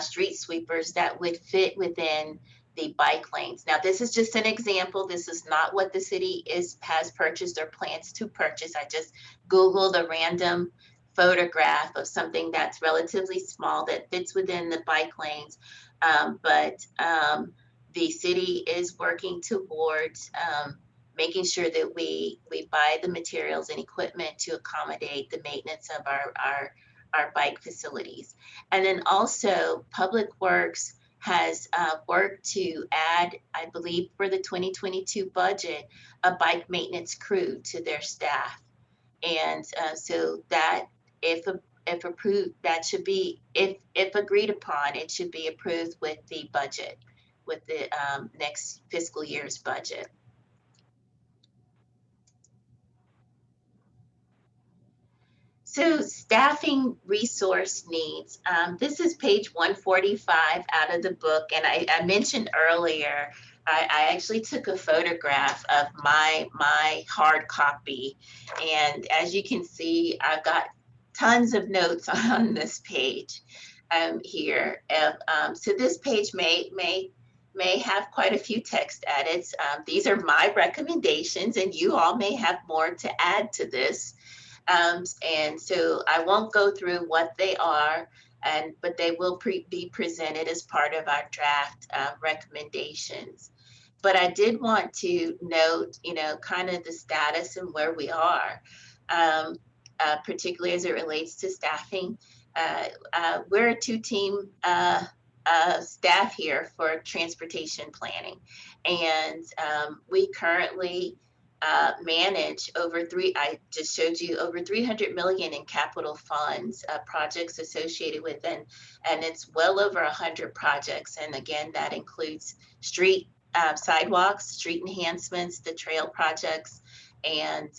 street sweepers that would fit within the bike lanes. Now, this is just an example. This is not what the city has purchased or plans to purchase. I just Googled a random photograph of something that's relatively small that fits within the bike lanes. But the city is working towards making sure that we buy the materials and equipment to accommodate the maintenance of our bike facilities. And then also Public Works has worked to add, I believe for the 2022 budget, a bike maintenance crew to their staff. And so that if approved, that should be, if agreed upon, it should be approved with the budget, with the next fiscal year's budget. So staffing resource needs. This is page 145 out of the book. And I mentioned earlier, I actually took a photograph of my hard copy. And as you can see, I've got tons of notes on this page here. So this page may have quite a few text edits. These are my recommendations, and you all may have more to add to this. And so I won't go through what they are, but they will be presented as part of our draft recommendations. But I did want to note, kind of the status and where we are. particularly as it relates to staffing. We're a two-team staff here for transportation planning, and we currently manage I just showed you over 300 million in capital funds, projects associated with it, and it's well over 100 projects. And again, that includes street sidewalks, street enhancements, the trail projects, and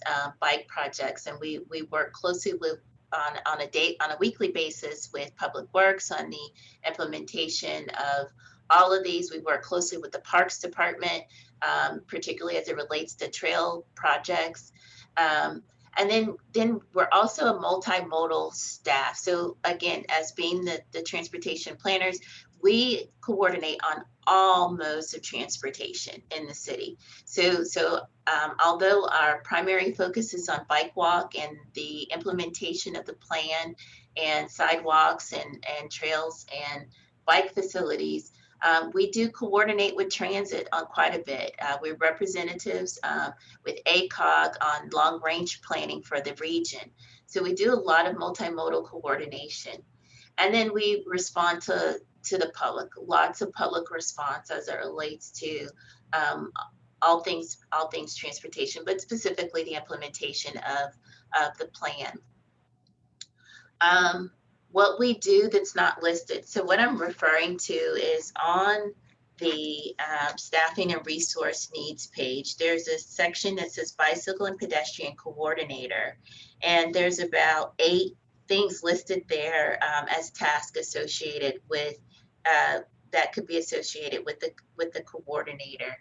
bike projects. And we work closely with on a weekly basis with Public Works on the implementation of all of these. We work closely with the Parks Department, particularly as it relates to trail projects. And then we're also a multimodal staff. So again, as being the transportation planners, we coordinate on all modes of transportation in the city. So although our primary focus is on bike walk and the implementation of the plan and sidewalks and trails and bike facilities, we do coordinate with transit on quite a bit. We're representatives with ACOG on long range planning for the region. So we do a lot of multimodal coordination. And then we respond to the public, lots of public response as it relates to all things transportation, but specifically the implementation of the plan. What we do that's not listed. So what I'm referring to is on the staffing and resource needs page, there's a section that says bicycle and pedestrian coordinator. And there's about 8 things listed there as tasks associated with, that could be associated with the coordinator.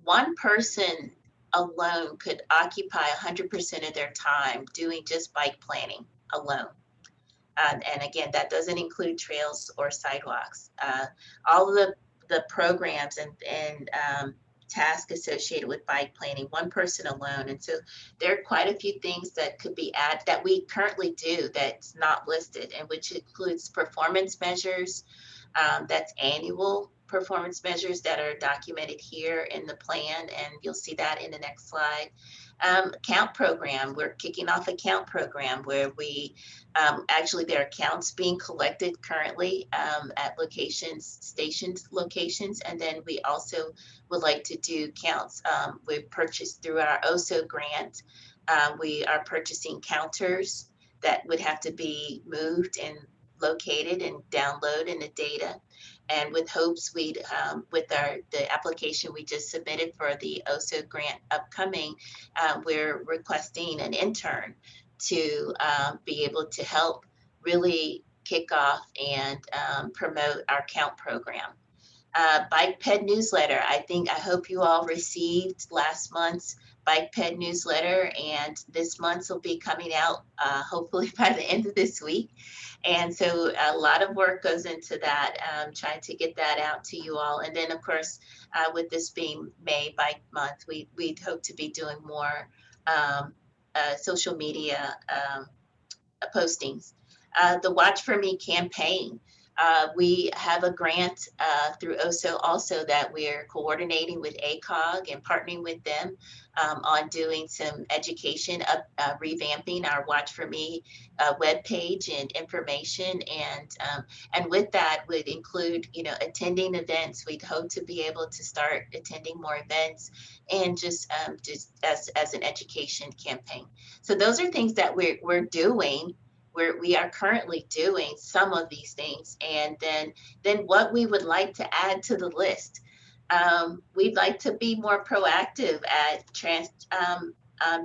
One person alone could occupy 100% of their time doing just bike planning alone. And again, that doesn't include trails or sidewalks. All of the programs and tasks associated with bike planning, one person alone. And so there are quite a few things that could be added that we currently do that's not listed, and which includes performance measures, that's annual performance measures that are documented here in the plan, and you'll see that in the next slide. Count program, we're kicking off a count program where we actually there are counts being collected currently at stations locations, and then we also would like to do counts. We purchased through our OSO grant, we are purchasing counters that would have to be moved and located and download in the data. And with hopes we'd, with the application we just submitted for the OSO grant upcoming, we're requesting an intern to be able to help really kick off and promote our count program. Bike Ped newsletter. I hope you all received last month's Bike Ped newsletter, and this month's will be coming out hopefully by the end of this week. And so a lot of work goes into that, trying to get that out to you all. And then of course, with this being May Bike Month, we'd hope to be doing more social media postings. The Watch For Me campaign. We have a grant through OSO also that we're coordinating with ACOG and partnering with them on doing some education, revamping our Watch For Me webpage and information. And with that would include, attending events. We'd hope to be able to start attending more events and just as an education campaign. So those are things that we're doing. We are currently doing some of these things, and then what we would like to add to the list. We'd like to be more proactive at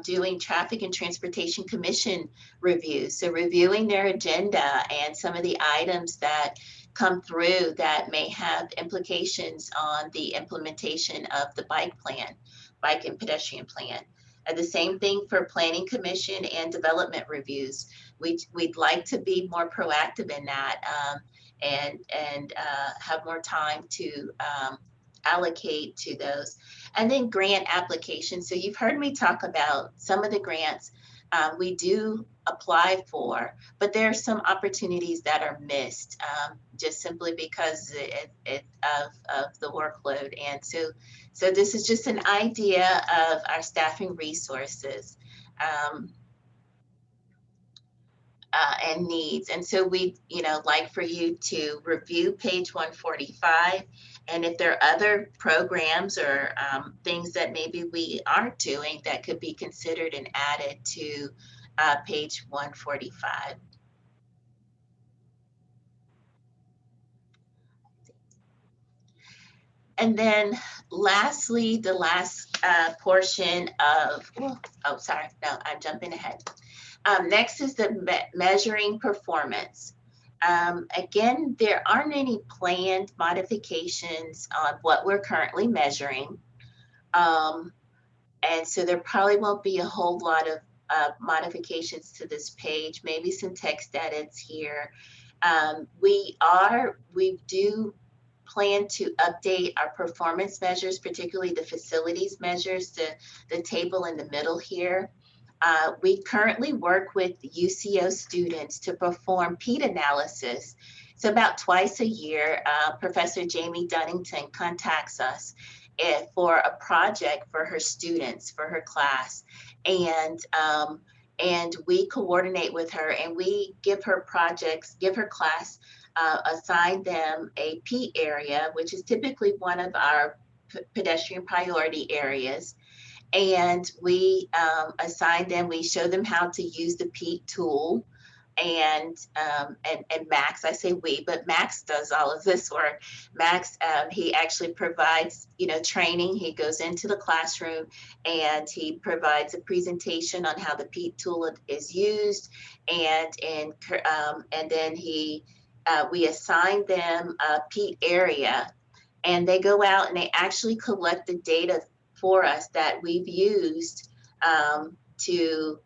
doing Traffic and Transportation Commission reviews. So reviewing their agenda and some of the items that come through that may have implications on the implementation of the bike and pedestrian plan. The same thing for Planning Commission and development reviews. We'd like to be more proactive in that and have more time to allocate to those. And then grant applications. So you've heard me talk about some of the grants we do apply for, but there are some opportunities that are missed just simply because of the workload. And so this is just an idea of our staffing resources. and needs. And so we, like for you to review page 145. And if there are other programs or things that maybe we aren't doing that could be considered and added to page 145. And then lastly, the last portion of, sorry, no, I'm jumping ahead. Next is the measuring performance. Again, there aren't any planned modifications on what we're currently measuring. And so there probably won't be a whole lot of modifications to this page, maybe some text edits here. We do plan to update our performance measures, particularly the facilities measures, the table in the middle here. We currently work with UCO students to perform PEAT analysis. So about twice a year, Professor Jamie Dunnington contacts us for a project for her students, for her class. And we coordinate with her and we give her class, assign them a PEAT area, which is typically one of our pedestrian priority areas. And we assign them, we show them how to use the PEAT tool. And Max, I say we, but Max does all of this work. Max, he actually provides, training. He goes into the classroom and he provides a presentation on how the PEAT tool is used. And then we assign them a PEAT area and they go out and they actually collect the data for us that we've used to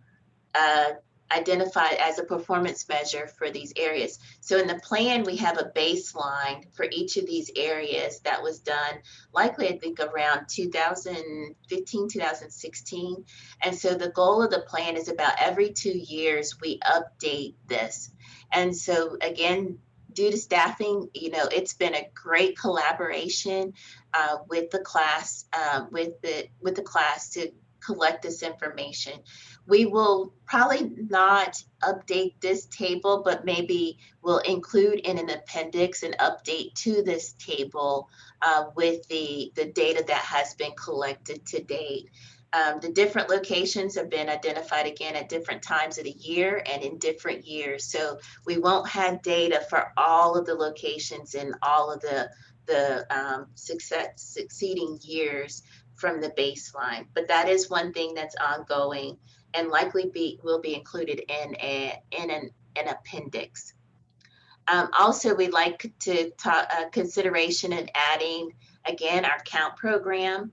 identify as a performance measure for these areas. So in the plan, we have a baseline for each of these areas that was done likely, I think, around 2015, 2016. And so the goal of the plan is about every 2 years, we update this. And so again, due to staffing, it's been a great collaboration with the class, with the class to collect this information. We will probably not update this table, but maybe we'll include in an appendix an update to this table with the data that has been collected to date. The different locations have been identified again at different times of the year and in different years. So we won't have data for all of the locations in all of the succeeding years from the baseline. But that is one thing that's ongoing and likely will be included in an appendix. Also, we'd like to talk consideration in adding, again, our count program.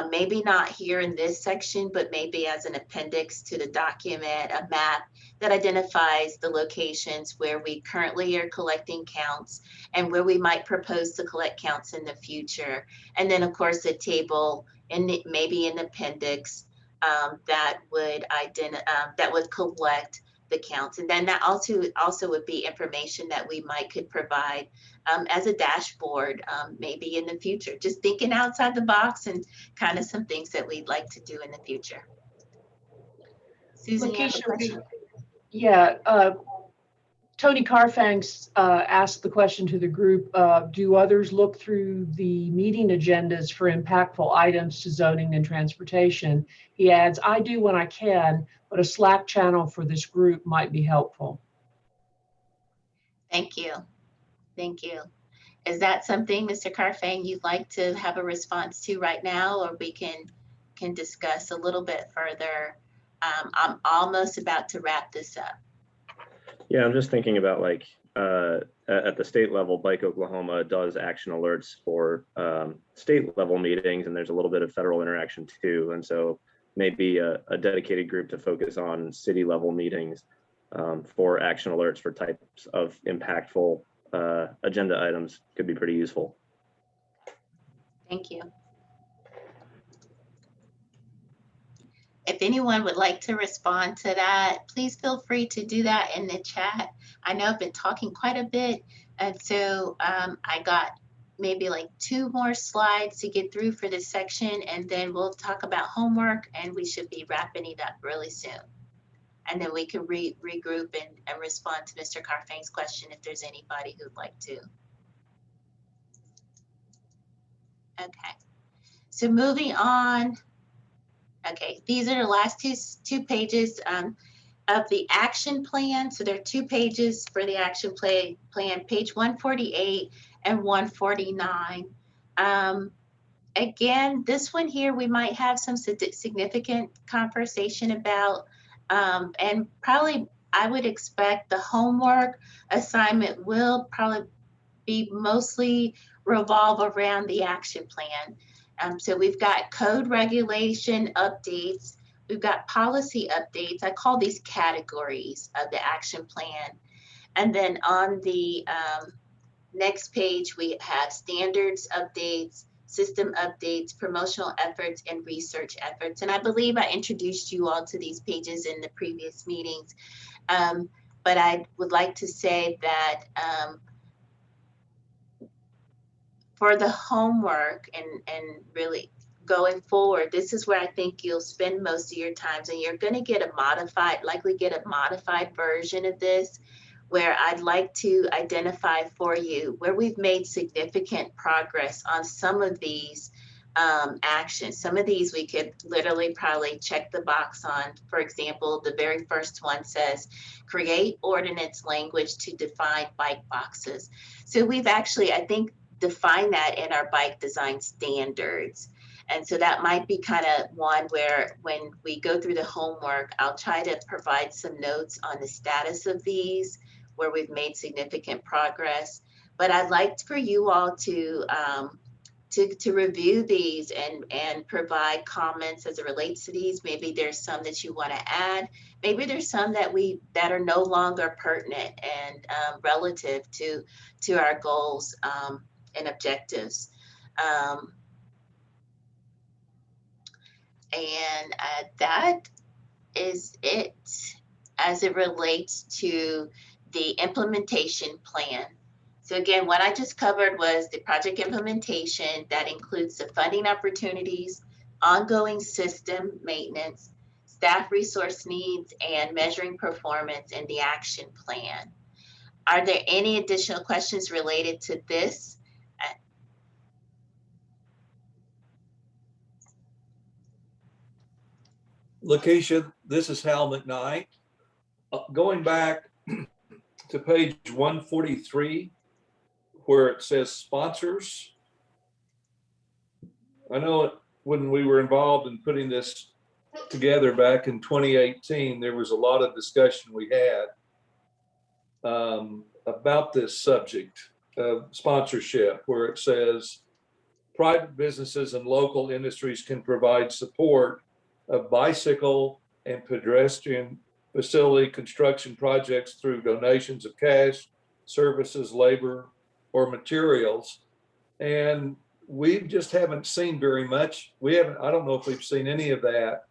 Maybe not here in this section, but maybe as an appendix to the document, a map that identifies the locations where we currently are collecting counts and where we might propose to collect counts in the future. And then of course, a table and maybe an appendix that would collect the counts. And then that also would be information that we could provide as a dashboard, maybe in the future, just thinking outside the box and kind of some things that we'd like to do in the future. Susan, you have a question? Yeah, Tony Carfangs asked the question to the group, do others look through the meeting agendas for impactful items to zoning and transportation? He adds, I do when I can, but a Slack channel for this group might be helpful. Thank you. Thank you. Is that something, Mr. Carfang, you'd like to have a response to right now, or we can discuss a little bit further? I'm almost about to wrap this up. Yeah, I'm just thinking about at the state level, Bike Oklahoma does action alerts for state level meetings, and there's a little bit of federal interaction too. And so maybe a dedicated group to focus on city level meetings for action alerts for types of impactful agenda items could be pretty useful. Thank you. If anyone would like to respond to that, please feel free to do that in the chat. I know I've been talking quite a bit, and so I got maybe like 2 more slides to get through for this section, and then we'll talk about homework, and we should be wrapping it up really soon. and then we can regroup and respond to Mr. Carfane's question if there's anybody who'd like to. Okay, so moving on. Okay, these are the last two pages of the action plan. So there are 2 pages for the action plan, page 148 and 149. Again, this one here, we might have some significant conversation about, and probably I would expect the homework assignment will probably be mostly revolve around the action plan. So we've got code regulation updates, we've got policy updates. I call these categories of the action plan. And then on the next page, we have standards updates, system updates, promotional efforts, and research efforts. And I believe I introduced you all to these pages in the previous meetings. But I would like to say that for the homework and really going forward, this is where I think you'll spend most of your times, and you're going to get a modified, likely get a modified version of this, where I'd like to identify for you where we've made significant progress on some of these actions. Some of these we could literally probably check the box on. For example, the very first one says, create ordinance language to define bike boxes. So we've actually, I think, defined that in our bike design standards. And so that might be kind of one where when we go through the homework, I'll try to provide some notes on the status of these, where we've made significant progress. But I'd like for you all to review these and provide comments as it relates to these. Maybe there's some that you want to add. Maybe there's some that are no longer pertinent and relative to our goals and objectives. And that is it as it relates to the implementation plan. So again, what I just covered was the project implementation that includes the funding opportunities, ongoing system maintenance, staff resource needs, and measuring performance in the action plan. Are there any additional questions related to this? Lakeisha, this is Hal McKnight. Going back to page 143, where it says sponsors. I know when we were involved in putting this together back in 2018, there was a lot of discussion we had about this subject of sponsorship, where it says private businesses and local industries can provide support of bicycle and pedestrian facility construction projects through donations of cash, services, labor, or materials. And we just haven't seen very much. I don't know if we've seen any of that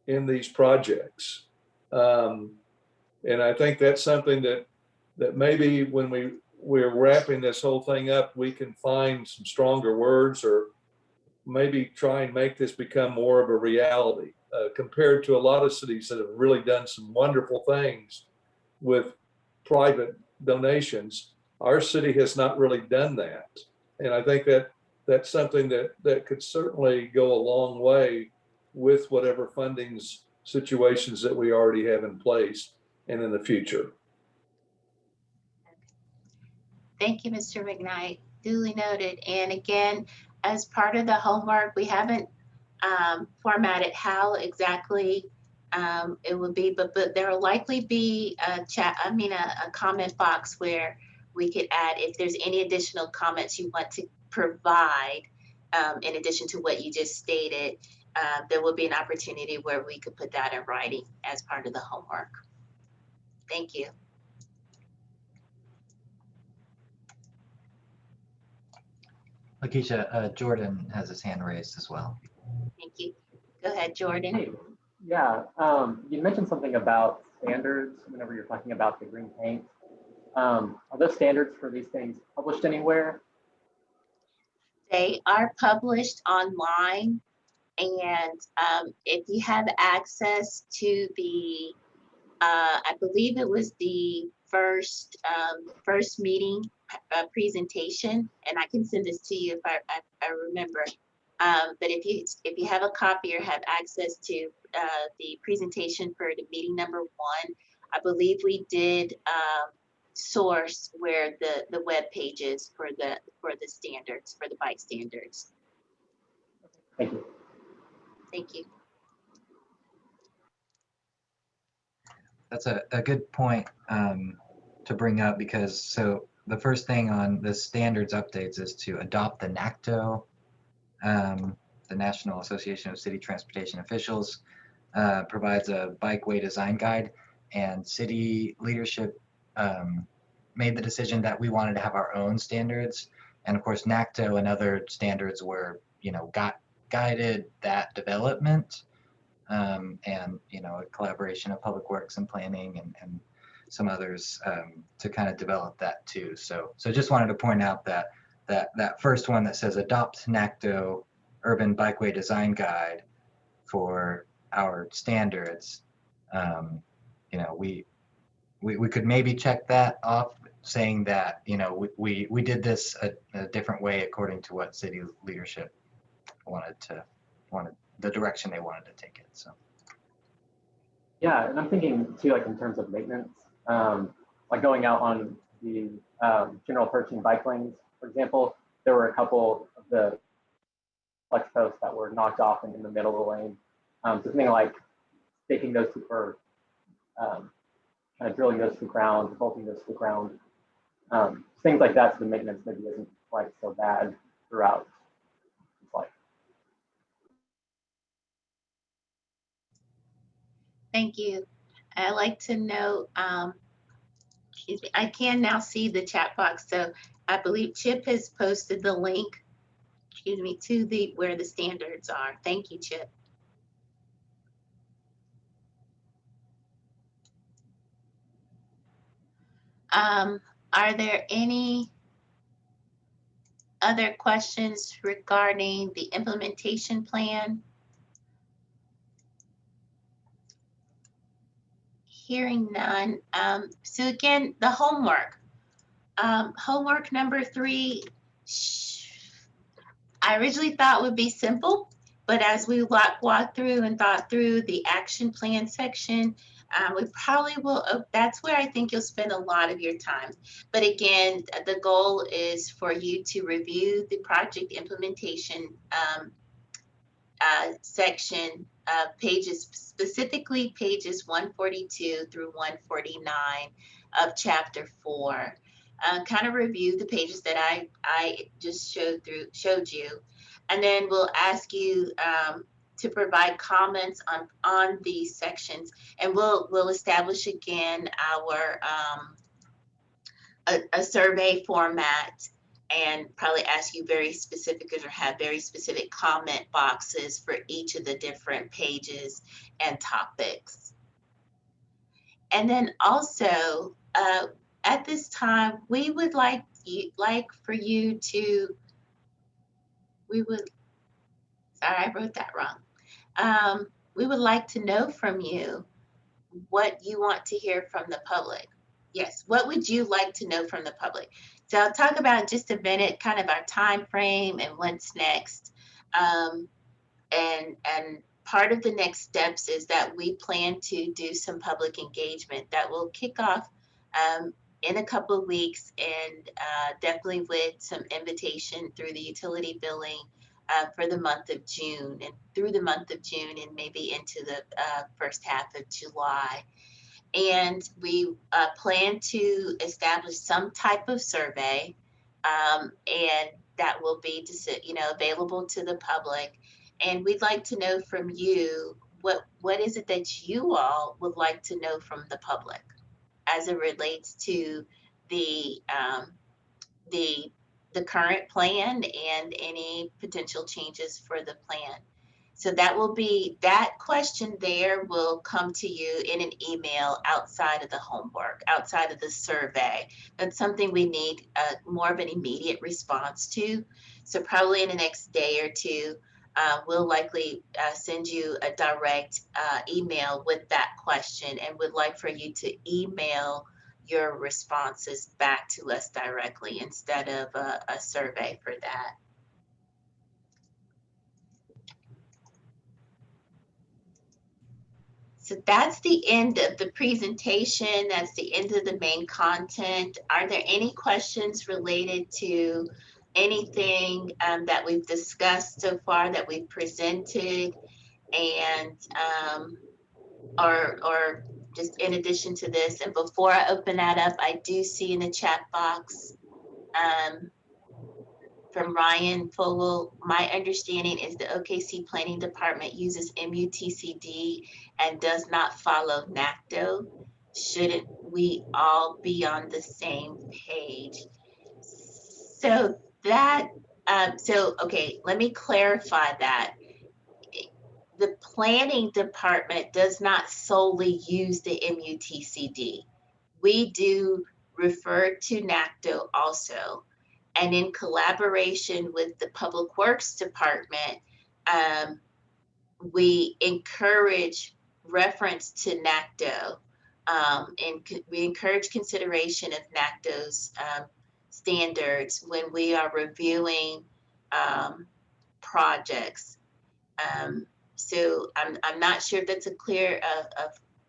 in these projects. And I think that's something that maybe when we're wrapping this whole thing up, we can find some stronger words, or maybe try and make this become more of a reality compared to a lot of cities that have really done some wonderful things with private donations. Our city has not really done that. And I think that that's something that could certainly go a long way with whatever fundings situations that we already have in place and in the future. Thank you, Mr. McKnight. Duly noted. And again, as part of the homework, we haven't formatted how exactly it would be, but there will likely be a comment box where we could add if there's any additional comments you want to provide in addition to what you just stated. There will be an opportunity where we could put that in writing as part of the homework. Thank you. Lakeisha, Jordan has his hand raised as well. Thank you. Go ahead, Jordan. Hey, yeah, you mentioned something about standards whenever you're talking about the green paint. Are those standards for these things published anywhere? They are published online, and if you have access to the I believe it was the first meeting presentation, and I can send this to you if I remember. But if you have a copy or have access to the presentation for the meeting number 1, I believe we did source where the web pages for the standards, for the bike standards. Thank you. Thank you. That's a good point to bring up, because so the first thing on the standards updates is to adopt the NACTO, the National Association of City Transportation Officials, provides a bikeway design guide, and city leadership made the decision that we wanted to have our own standards. And of course, NACTO and other standards were, guided that development. And a collaboration of Public Works and Planning and some others to kind of develop that too. So just wanted to point out that first one that says adopt NACTO Urban Bikeway Design Guide for our standards. We could maybe check that off, saying that we did this a different way according to what city leadership wanted the direction they wanted to take it. So yeah, and I'm thinking too, like in terms of maintenance, like going out on the general approaching bike lanes, for example, there were a couple of the flex posts that were knocked off and in the middle of the lane. So something like taking those to, or kind of drilling those to the ground, bolting those to the ground, things like that, so the maintenance maybe isn't quite so bad throughout. Thank you. I'd like to know, excuse me, I can now see the chat box. So I believe Chip has posted the link, excuse me, to where the standards are. Thank you, Chip. Are there any other questions regarding the implementation plan? Hearing none. So again, the homework. Homework number 3, I originally thought would be simple, but as we walked through and thought through the action plan section, we probably will, that's where I think you'll spend a lot of your time. But again, the goal is for you to review the project implementation section, pages, specifically pages 142 through 149 of chapter 4. Kind of review the pages that I just showed you, and then we'll ask you to provide comments on these sections, and we'll establish again our a survey format, and probably ask you very specific, or have very specific comment boxes for each of the different pages and topics. And then also, at this time, we would like for you to, sorry, I wrote that wrong. We would like to know from you what you want to hear from the public. Yes, what would you like to know from the public? So I'll talk about in just a minute, kind of our time frame and what's next. And part of the next steps is that we plan to do some public engagement that will kick off in a couple of weeks, and definitely with some invitation through the utility billing for the month of June, and through the month of June and maybe into the first half of July. And we plan to establish some type of survey, and that will be available to the public. And we'd like to know from you, what is it that you all would like to know from the public as it relates to the current plan and any potential changes for the plan. So that question there will come to you in an email outside of the homework, outside of the survey. That's something we need more of an immediate response to. So probably in the next day or two, we'll likely send you a direct email with that question and would like for you to email your responses back to us directly instead of a survey for that. So that's the end of the presentation. That's the end of the main content. Are there any questions related to anything that we've discussed so far that we've presented, and or just in addition to this? And before I open that up, I do see in the chat box from Ryan Fogel, my understanding is the OKC Planning Department uses MUTCD and does not follow NACDO. Shouldn't we all be on the same page? So that, okay, let me clarify that. The planning department does not solely use the MUTCD. We do refer to NACDO also. And in collaboration with the Public Works Department, we encourage reference to NACDO, and we encourage consideration of NACDO's standards when we are reviewing projects. So I'm not sure if that's a clear,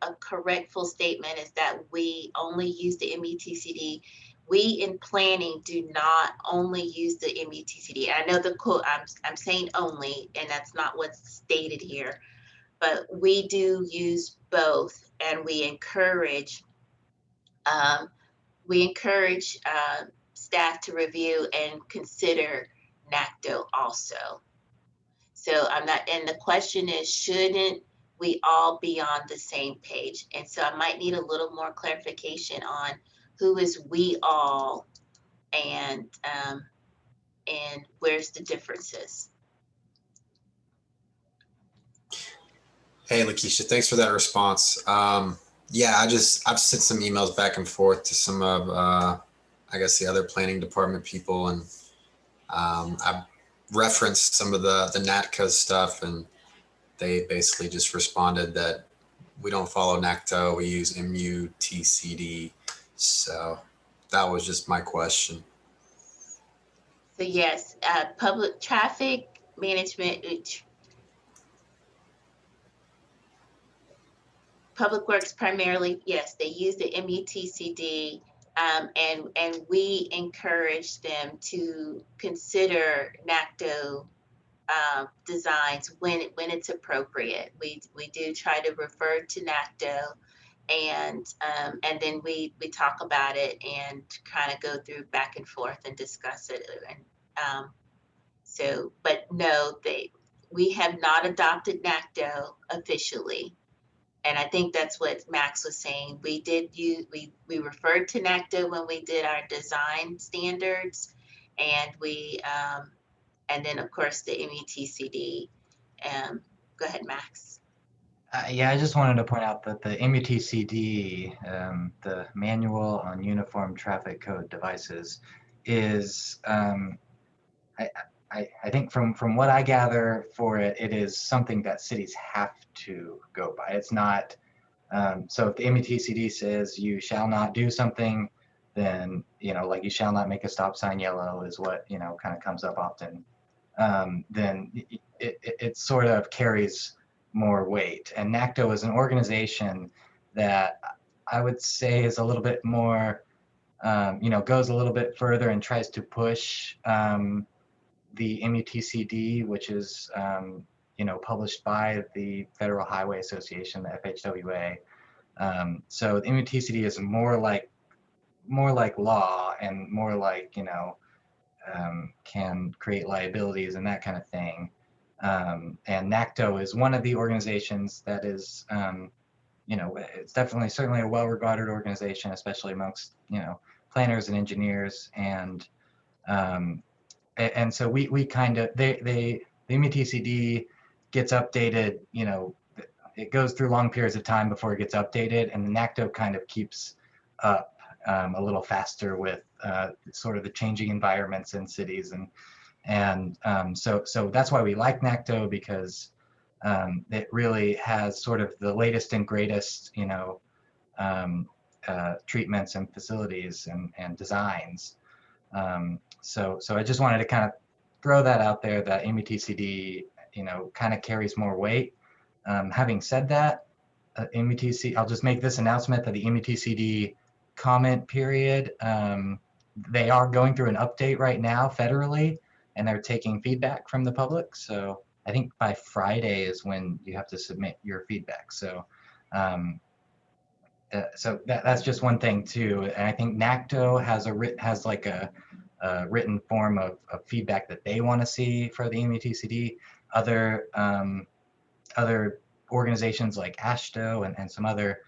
a correct full statement is that we only use the MUTCD. We in planning do not only use the MUTCD. I know the quote, I'm saying only, and that's not what's stated here, but we do use both, and we encourage staff to review and consider NACDO also. So I'm not, and the question is, shouldn't we all be on the same page? And so I might need a little more clarification on who is we all, and where's the differences? Hey, Lakeisha, thanks for that response. Yeah, I've sent some emails back and forth to some of, I guess, the other planning department people, and I've referenced some of the NATCA stuff, and they basically just responded that we don't follow NACDO, we use MUTCD. So that was just my question. So yes, public traffic management, Public Works primarily, yes, they use the MUTCD, and we encourage them to consider NACDO designs when it's appropriate. We do try to refer to NACDO, and then we talk about it and kind of go through back and forth and discuss it. And so, but no, we have not adopted NACDO officially. And I think that's what Max was saying. We did use, we referred to NACDO when we did our design standards, and we, and then of course the MUTCD. Go ahead, Max. Yeah, I just wanted to point out that the MUTCD, the Manual on Uniform Traffic Code Devices, is, I think from what I gather for it, it is something that cities have to go by. It's not, so if the MUTCD says you shall not do something, then, like you shall not make a stop sign yellow is what, kind of comes up often. Then it sort of carries more weight. And NACDO is an organization that I would say is a little bit more, goes a little bit further and tries to push the MUTCD, which is, published by the Federal Highway Association, the FHWA. So the MUTCD is more like law and more like, can create liabilities and that kind of thing. And NACDO is one of the organizations that is, it's certainly a well-regarded organization, especially amongst, planners and engineers. And so we kind of, the MUTCD gets updated, it goes through long periods of time before it gets updated, and the NACDO kind of keeps up a little faster with sort of the changing environments in cities. And so that's why we like NACTO, because it really has sort of the latest and greatest, treatments and facilities and designs. So I just wanted to kind of throw that out there, that MUTCD, kind of carries more weight. Having said that, I'll just make this announcement that the MUTCD comment period, they are going through an update right now federally, and they're taking feedback from the public. So I think by Friday is when you have to submit your feedback. So that's just one thing too. And I think NACTO has like a written form of feedback that they want to see for the MUTCD. Other organizations like ASHTO and some other,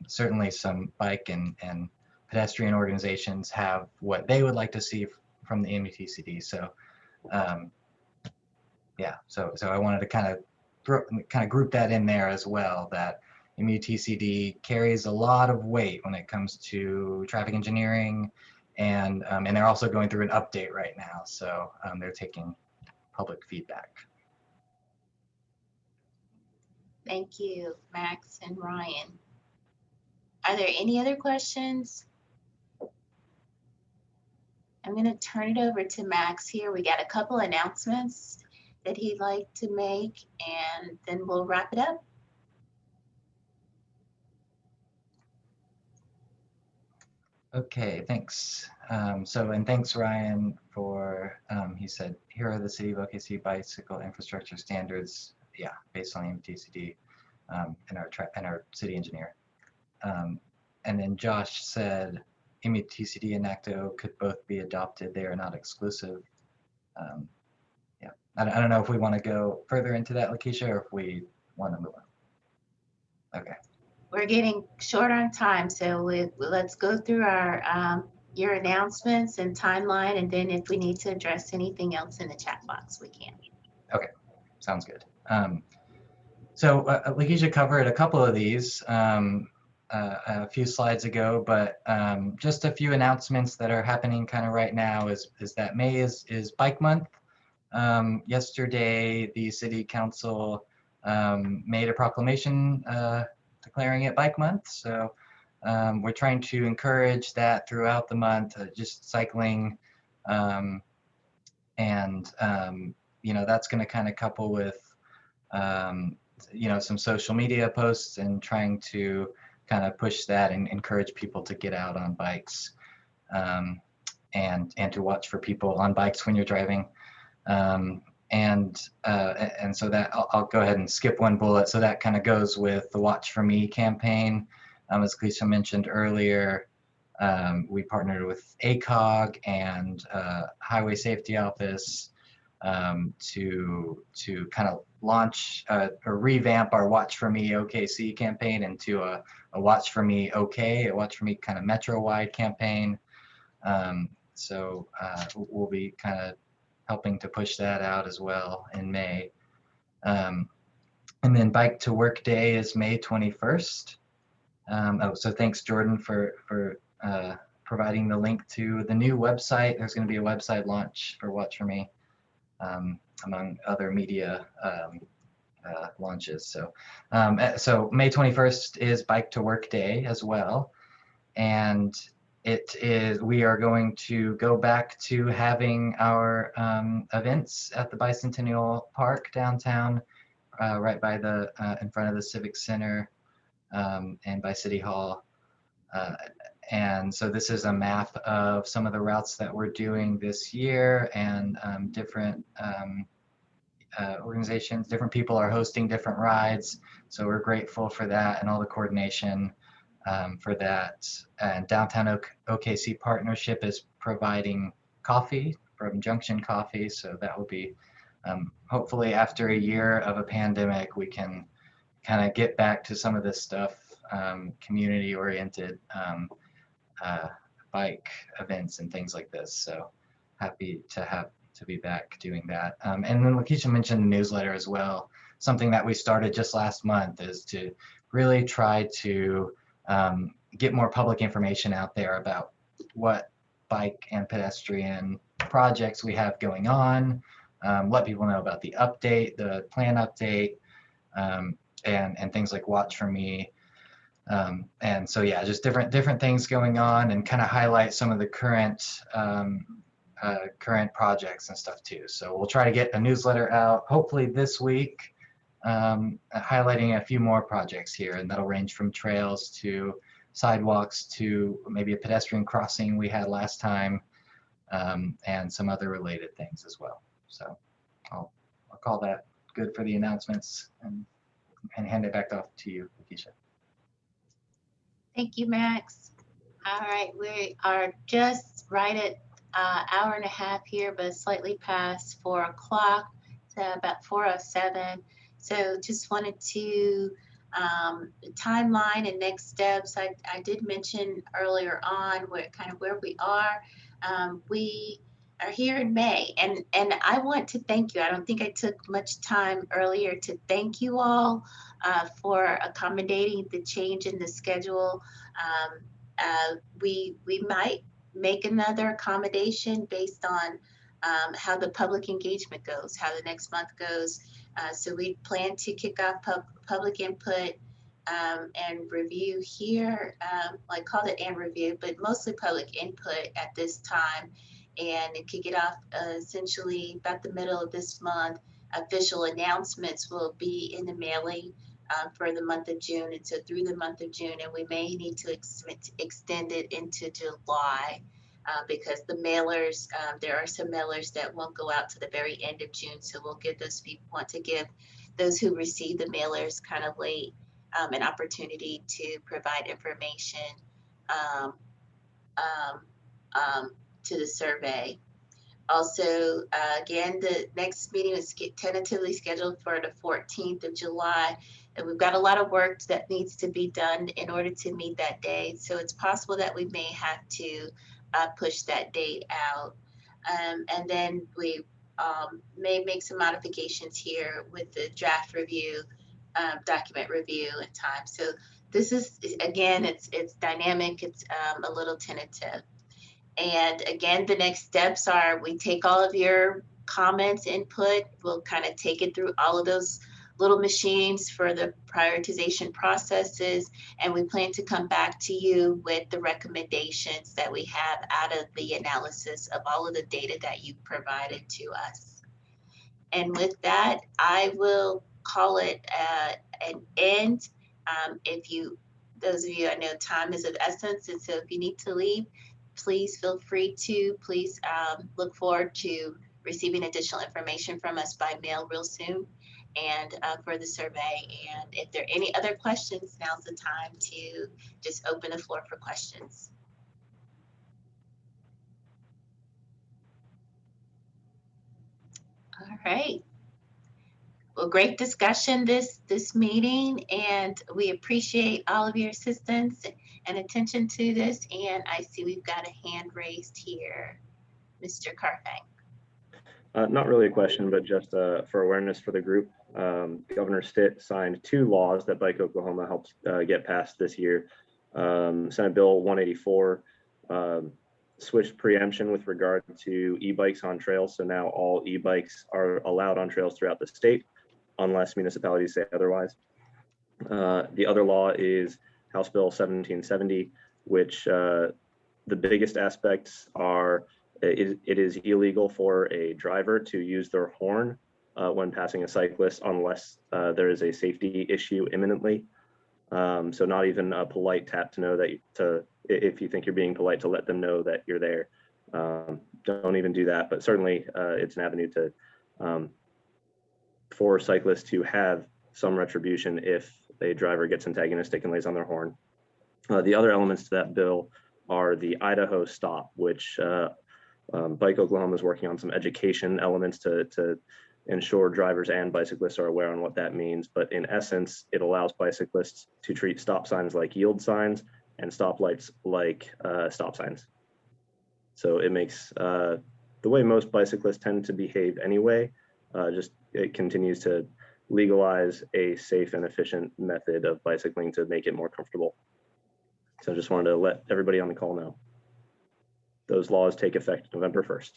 certainly some bike and pedestrian organizations have what they would like to see from the MUTCD. So yeah, so I wanted to kind of group that in there as well, that MUTCD carries a lot of weight when it comes to traffic engineering, and they're also going through an update right now. So they're taking public feedback. Thank you, Max and Ryan. Are there any other questions? I'm going to turn it over to Max here. We got a couple announcements that he'd like to make, and then we'll wrap it up. Okay, thanks. And thanks, Ryan, for, he said, here are the City of OKC bicycle infrastructure standards, yeah, based on MUTCD, and our city engineer. And then Josh said, MUTCD and NACTO could both be adopted. They are not exclusive. Yeah, I don't know if we want to go further into that, Lakeisha, or if we want to move on. Okay. We're getting short on time, so let's go through our your announcements and timeline, and then if we need to address anything else in the chat box, we can. Okay, sounds good. So Lakeisha covered a couple of these a few slides ago, but just a few announcements that are happening kind of right now is that May is Bike Month. Yesterday, the City Council made a proclamation declaring it Bike Month. So we're trying to encourage that throughout the month, just cycling, and that's going to kind of couple with some social media posts and trying to kind of push that and encourage people to get out on bikes, and to watch for people on bikes when you're driving. And so that I'll go ahead and skip one bullet. So that kind of goes with the Watch For Me campaign. As Lisa mentioned earlier, we partnered with ACOG and Highway Safety Office to kind of launch or revamp our Watch For Me OKC campaign into a Watch For Me OK, a Watch For Me kind of metro-wide campaign. So we'll be kind of helping to push that out as well in May. And then Bike to Work Day is May 21st. So thanks, Jordan, for providing the link to the new website. There's going to be a website launch for Watch For Me, among other media launches. So May 21st is Bike to Work Day as well. And we are going to go back to having our events at the Bicentennial Park downtown, right by in front of the Civic Center, and by City Hall. And so this is a map of some of the routes that we're doing this year, and different organizations, different people are hosting different rides. So we're grateful for that and all the coordination for that. And Downtown OKC Partnership is providing coffee from Junction Coffee. So that will be, hopefully after a year of a pandemic, we can kind of get back to some of this stuff, community-oriented bike events and things like this. So happy to be back doing that. And then Lakeisha mentioned the newsletter as well. Something that we started just last month is to really try to get more public information out there about what bike and pedestrian projects we have going on, let people know about the update, the plan update, and things like Watch for Me. And so, yeah, just different things going on, and kind of highlight some of the current projects and stuff too. So we'll try to get a newsletter out hopefully this week, highlighting a few more projects here, and that'll range from trails to sidewalks to maybe a pedestrian crossing we had last time, and some other related things as well. So I'll call that good for the announcements, and hand it back off to you, Lakeisha. Thank you, Max. All right, we are just right at hour and a half here, but slightly past 4 o'clock, so about 4:07. So just wanted to timeline and next steps. I did mention earlier on where we are. We are here in May, and I want to thank you. I don't think I took much time earlier to thank you all for accommodating the change in the schedule. We might make another accommodation based on how the public engagement goes, how the next month goes. So we plan to kick off public input and review here, I called it and review, but mostly public input at this time. And it kick it off essentially about the middle of this month. Official announcements will be in the mailing for the month of June, and so through the month of June, and we may need to extend it into July because the mailers, there are some mailers that won't go out to the very end of June, so we'll give those people, want to give those who receive the mailers kind of late an opportunity to provide information to the survey. Also, again, the next meeting is tentatively scheduled for the 14th of July. And we've got a lot of work that needs to be done in order to meet that day. So it's possible that we may have to push that date out. And then we may make some modifications here with the draft review, document review and time. So this is, again, it's dynamic, it's a little tentative. And again, the next steps are we take all of your comments, input, we'll kind of take it through all of those little machines for the prioritization processes, and we plan to come back to you with the recommendations that we have out of the analysis of all of the data that you provided to us. And with that, I will call it an end. Those of you, I know time is of essence, and so if you need to leave, please feel free to. Please look forward to receiving additional information from us by mail real soon, and for the survey. And if there are any other questions, now's the time to just open the floor for questions. All right. Well, great discussion this meeting, and we appreciate all of your assistance and attention to this. And I see we've got a hand raised here, Mr. Carfang. Not really a question, but just for awareness for the group. Governor Stitt signed 2 laws that Bike Oklahoma helped get passed this year. Senate Bill 184 switched preemption with regard to e-bikes on trails. So now all e-bikes are allowed on trails throughout the state, unless municipalities say otherwise. The other law is House Bill 1770, which the biggest aspects are it is illegal for a driver to use their horn when passing a cyclist unless there is a safety issue imminently. So not even a polite tap to know that if you think you're being polite, to let them know that you're there. Don't even do that, but certainly it's an avenue to for cyclists to have some retribution if a driver gets antagonistic and lays on their horn. The other elements to that bill are the Idaho stop, which Bike Oklahoma is working on some education elements to ensure drivers and bicyclists are aware on what that means. But in essence, it allows bicyclists to treat stop signs like yield signs and stoplights like stop signs. So it makes the way most bicyclists tend to behave anyway, it continues to legalize a safe and efficient method of bicycling to make it more comfortable. So I just wanted to let everybody on the call know. those laws take effect November 1st.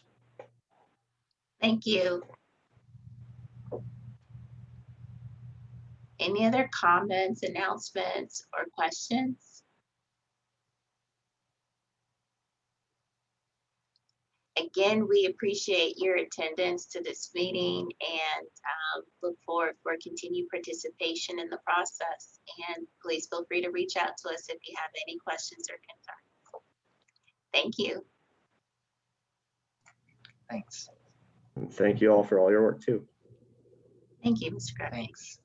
Thank you. Any other comments, announcements, or questions? Again, we appreciate your attendance to this meeting and look forward for continued participation in the process. And please feel free to reach out to us if you have any questions or concerns. Thank you. Thanks. And thank you all for all your work too. Thank you, Mr. Griffin. Thanks.